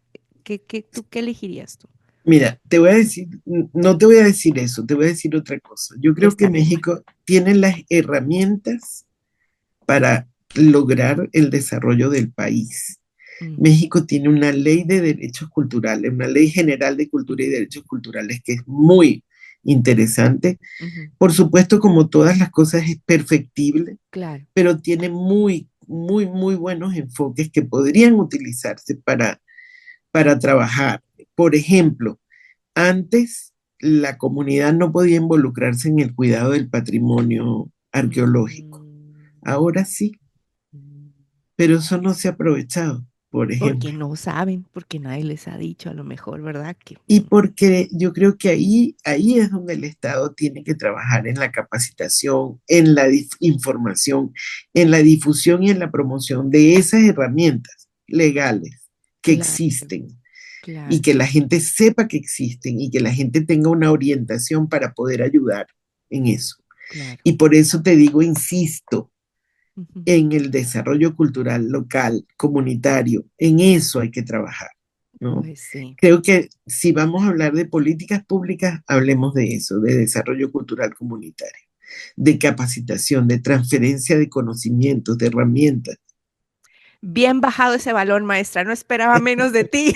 Speaker 1: tú qué elegirías tú?
Speaker 2: Mira, te voy a decir, no te voy a decir eso, te voy a decir otra cosa. Yo creo que
Speaker 1: Está bien.
Speaker 2: México tiene las herramientas para lograr el desarrollo del país.
Speaker 1: Mm,
Speaker 2: México tiene una ley de derechos culturales, una ley general de cultura y derechos culturales que es muy interesante.
Speaker 1: ujú,
Speaker 2: Por supuesto, como todas las cosas, es perfectible,
Speaker 1: claro.
Speaker 2: pero tiene muy, muy, muy buenos enfoques que podrían utilizarse para trabajar. Por ejemplo, antes la comunidad no podía involucrarse en el cuidado del patrimonio arqueológico.
Speaker 1: Mm,
Speaker 2: Ahora sí,
Speaker 1: mm.
Speaker 2: pero eso no se ha aprovechado, por
Speaker 1: Porque
Speaker 2: ejemplo.
Speaker 1: no saben, porque nadie les ha dicho a lo mejor, ¿verdad? Que
Speaker 2: Y porque yo creo que ahí es donde el Estado tiene que trabajar en la capacitación, en la información, en la difusión y en la promoción de esas herramientas legales que
Speaker 1: claro,
Speaker 2: existen y
Speaker 1: claro,
Speaker 2: que la gente sepa que existen y que la gente tenga una orientación para poder ayudar en eso.
Speaker 1: claro.
Speaker 2: Y por eso te digo, insisto,
Speaker 1: Ujú.
Speaker 2: en el desarrollo cultural local, comunitario, en eso hay que trabajar, ¿no?
Speaker 1: Pues sí.
Speaker 2: Creo que si vamos a hablar de políticas públicas, hablemos de eso, de desarrollo cultural comunitario, de capacitación, de transferencia de conocimientos, de herramientas.
Speaker 1: Bien bajado ese balón, maestra. No esperaba menos de ti.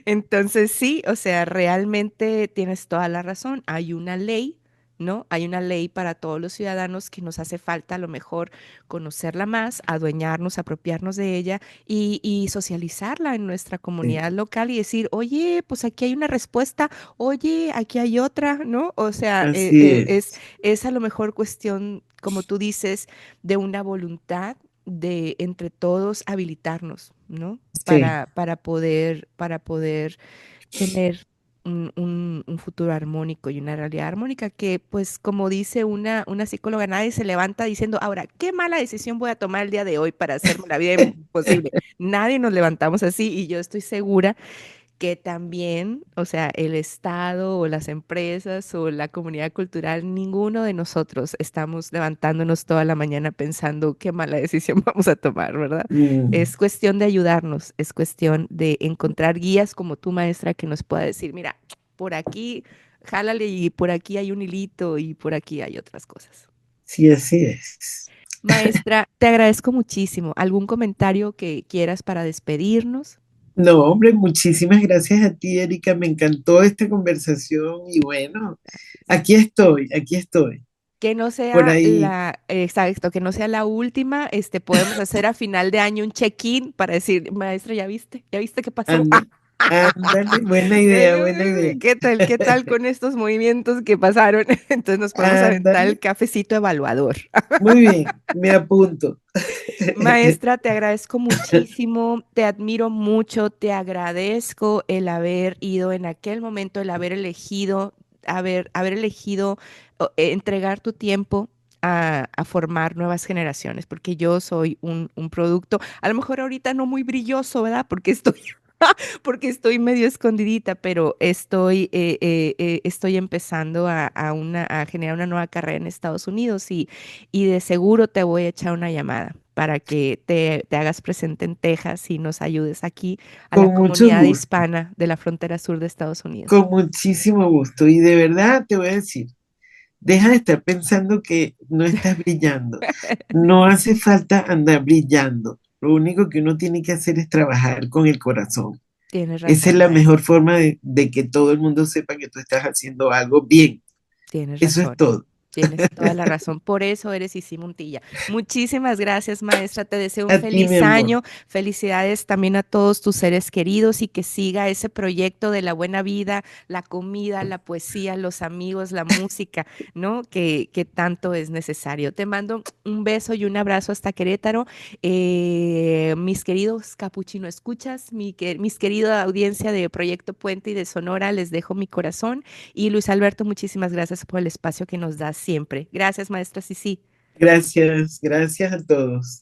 Speaker 1: Entonces sí, o sea, realmente tienes toda la razón. Hay una ley, ¿no? Hay una ley para todos los ciudadanos que nos hace falta a lo mejor conocerla más, adueñarnos, apropiarnos de ella y socializarla en nuestra
Speaker 2: Sí,
Speaker 1: comunidad local y decir, oye, pues aquí hay una respuesta, oye, aquí hay otra, ¿no? O sea,
Speaker 2: así es.
Speaker 1: es a lo mejor cuestión, como tú dices, de una voluntad de entre todos habilitarnos, ¿no?
Speaker 2: Sí,
Speaker 1: Para poder tener un futuro armónico y una realidad armónica que, pues, como dice una psicóloga, nadie se levanta diciendo, ahora, ¿qué mala decisión voy a tomar el día de hoy para hacerme la vida imposible? Nadie nos levantamos así y yo estoy segura que también, o sea, el Estado o las empresas o la comunidad cultural, ninguno de nosotros estamos levantándonos toda la mañana pensando qué mala decisión vamos a tomar, ¿verdad?
Speaker 2: mm,
Speaker 1: Es cuestión de ayudarnos, es cuestión de encontrar guías como tu maestra que nos pueda decir, mira, por aquí, jálale y por aquí hay un hilito y por aquí hay otras cosas.
Speaker 2: sí, así es.
Speaker 1: Maestra, te agradezco muchísimo. ¿Algún comentario que quieras para despedirnos?
Speaker 2: No, hombre, muchísimas gracias a ti, Erika. Me encantó esta conversación y bueno, aquí estoy, aquí estoy.
Speaker 1: Que no
Speaker 2: Por
Speaker 1: sea
Speaker 2: ahí,
Speaker 1: exacto, que no sea la última, podemos hacer a final de año un check-in para decir, maestra, ¿ya viste qué pasó?
Speaker 2: anda, ándale, buena idea, buena idea.
Speaker 1: Qué tal con estos movimientos que pasaron? Entonces nos podemos aventar
Speaker 2: Ándale,
Speaker 1: el cafecito evaluador.
Speaker 2: muy bien, me apunto.
Speaker 1: Maestra, te agradezco muchísimo, te admiro mucho, te agradezco el haber ido en aquel momento, el haber elegido entregar tu tiempo a formar nuevas generaciones, porque yo soy un producto, a lo mejor ahorita no muy brilloso, ¿verdad? Porque estoy medio escondidita, pero estoy empezando a generar una nueva carrera en Estados Unidos y de seguro te voy a echar una llamada para que te hagas presente en Texas y nos ayudes aquí a la
Speaker 2: Con mucho
Speaker 1: comunidad
Speaker 2: gusto,
Speaker 1: hispana de la frontera sur de Estados Unidos.
Speaker 2: con muchísimo gusto. Y de verdad te voy a decir, deja de estar pensando que no estás brillando. No hace falta andar brillando. Lo único que uno tiene que hacer es trabajar con el corazón.
Speaker 1: Tienes
Speaker 2: Esa es
Speaker 1: razón,
Speaker 2: la mejor
Speaker 1: maestra.
Speaker 2: forma de que todo el mundo sepa que tú estás haciendo algo bien.
Speaker 1: Tienes
Speaker 2: Eso es
Speaker 1: razón.
Speaker 2: todo.
Speaker 1: Tienes toda la razón. Por eso eres Isi Montilla. Muchísimas gracias, maestra. Te deseo un
Speaker 2: A ti, mi
Speaker 1: feliz
Speaker 2: amor.
Speaker 1: año. Felicidades también a todos tus seres queridos y que siga ese proyecto de la buena vida, la comida, la poesía, los amigos, la música, ¿no? Que tanto es necesario. Te mando un beso y un abrazo hasta Querétaro. Mis queridos capuchino escuchas, mis querida audiencia de Proyecto Puente y de Sonora, les dejo mi corazón. Y Luis Alberto, muchísimas gracias por el espacio que nos das siempre. Gracias, maestra Sisi.
Speaker 2: Gracias, gracias a todos.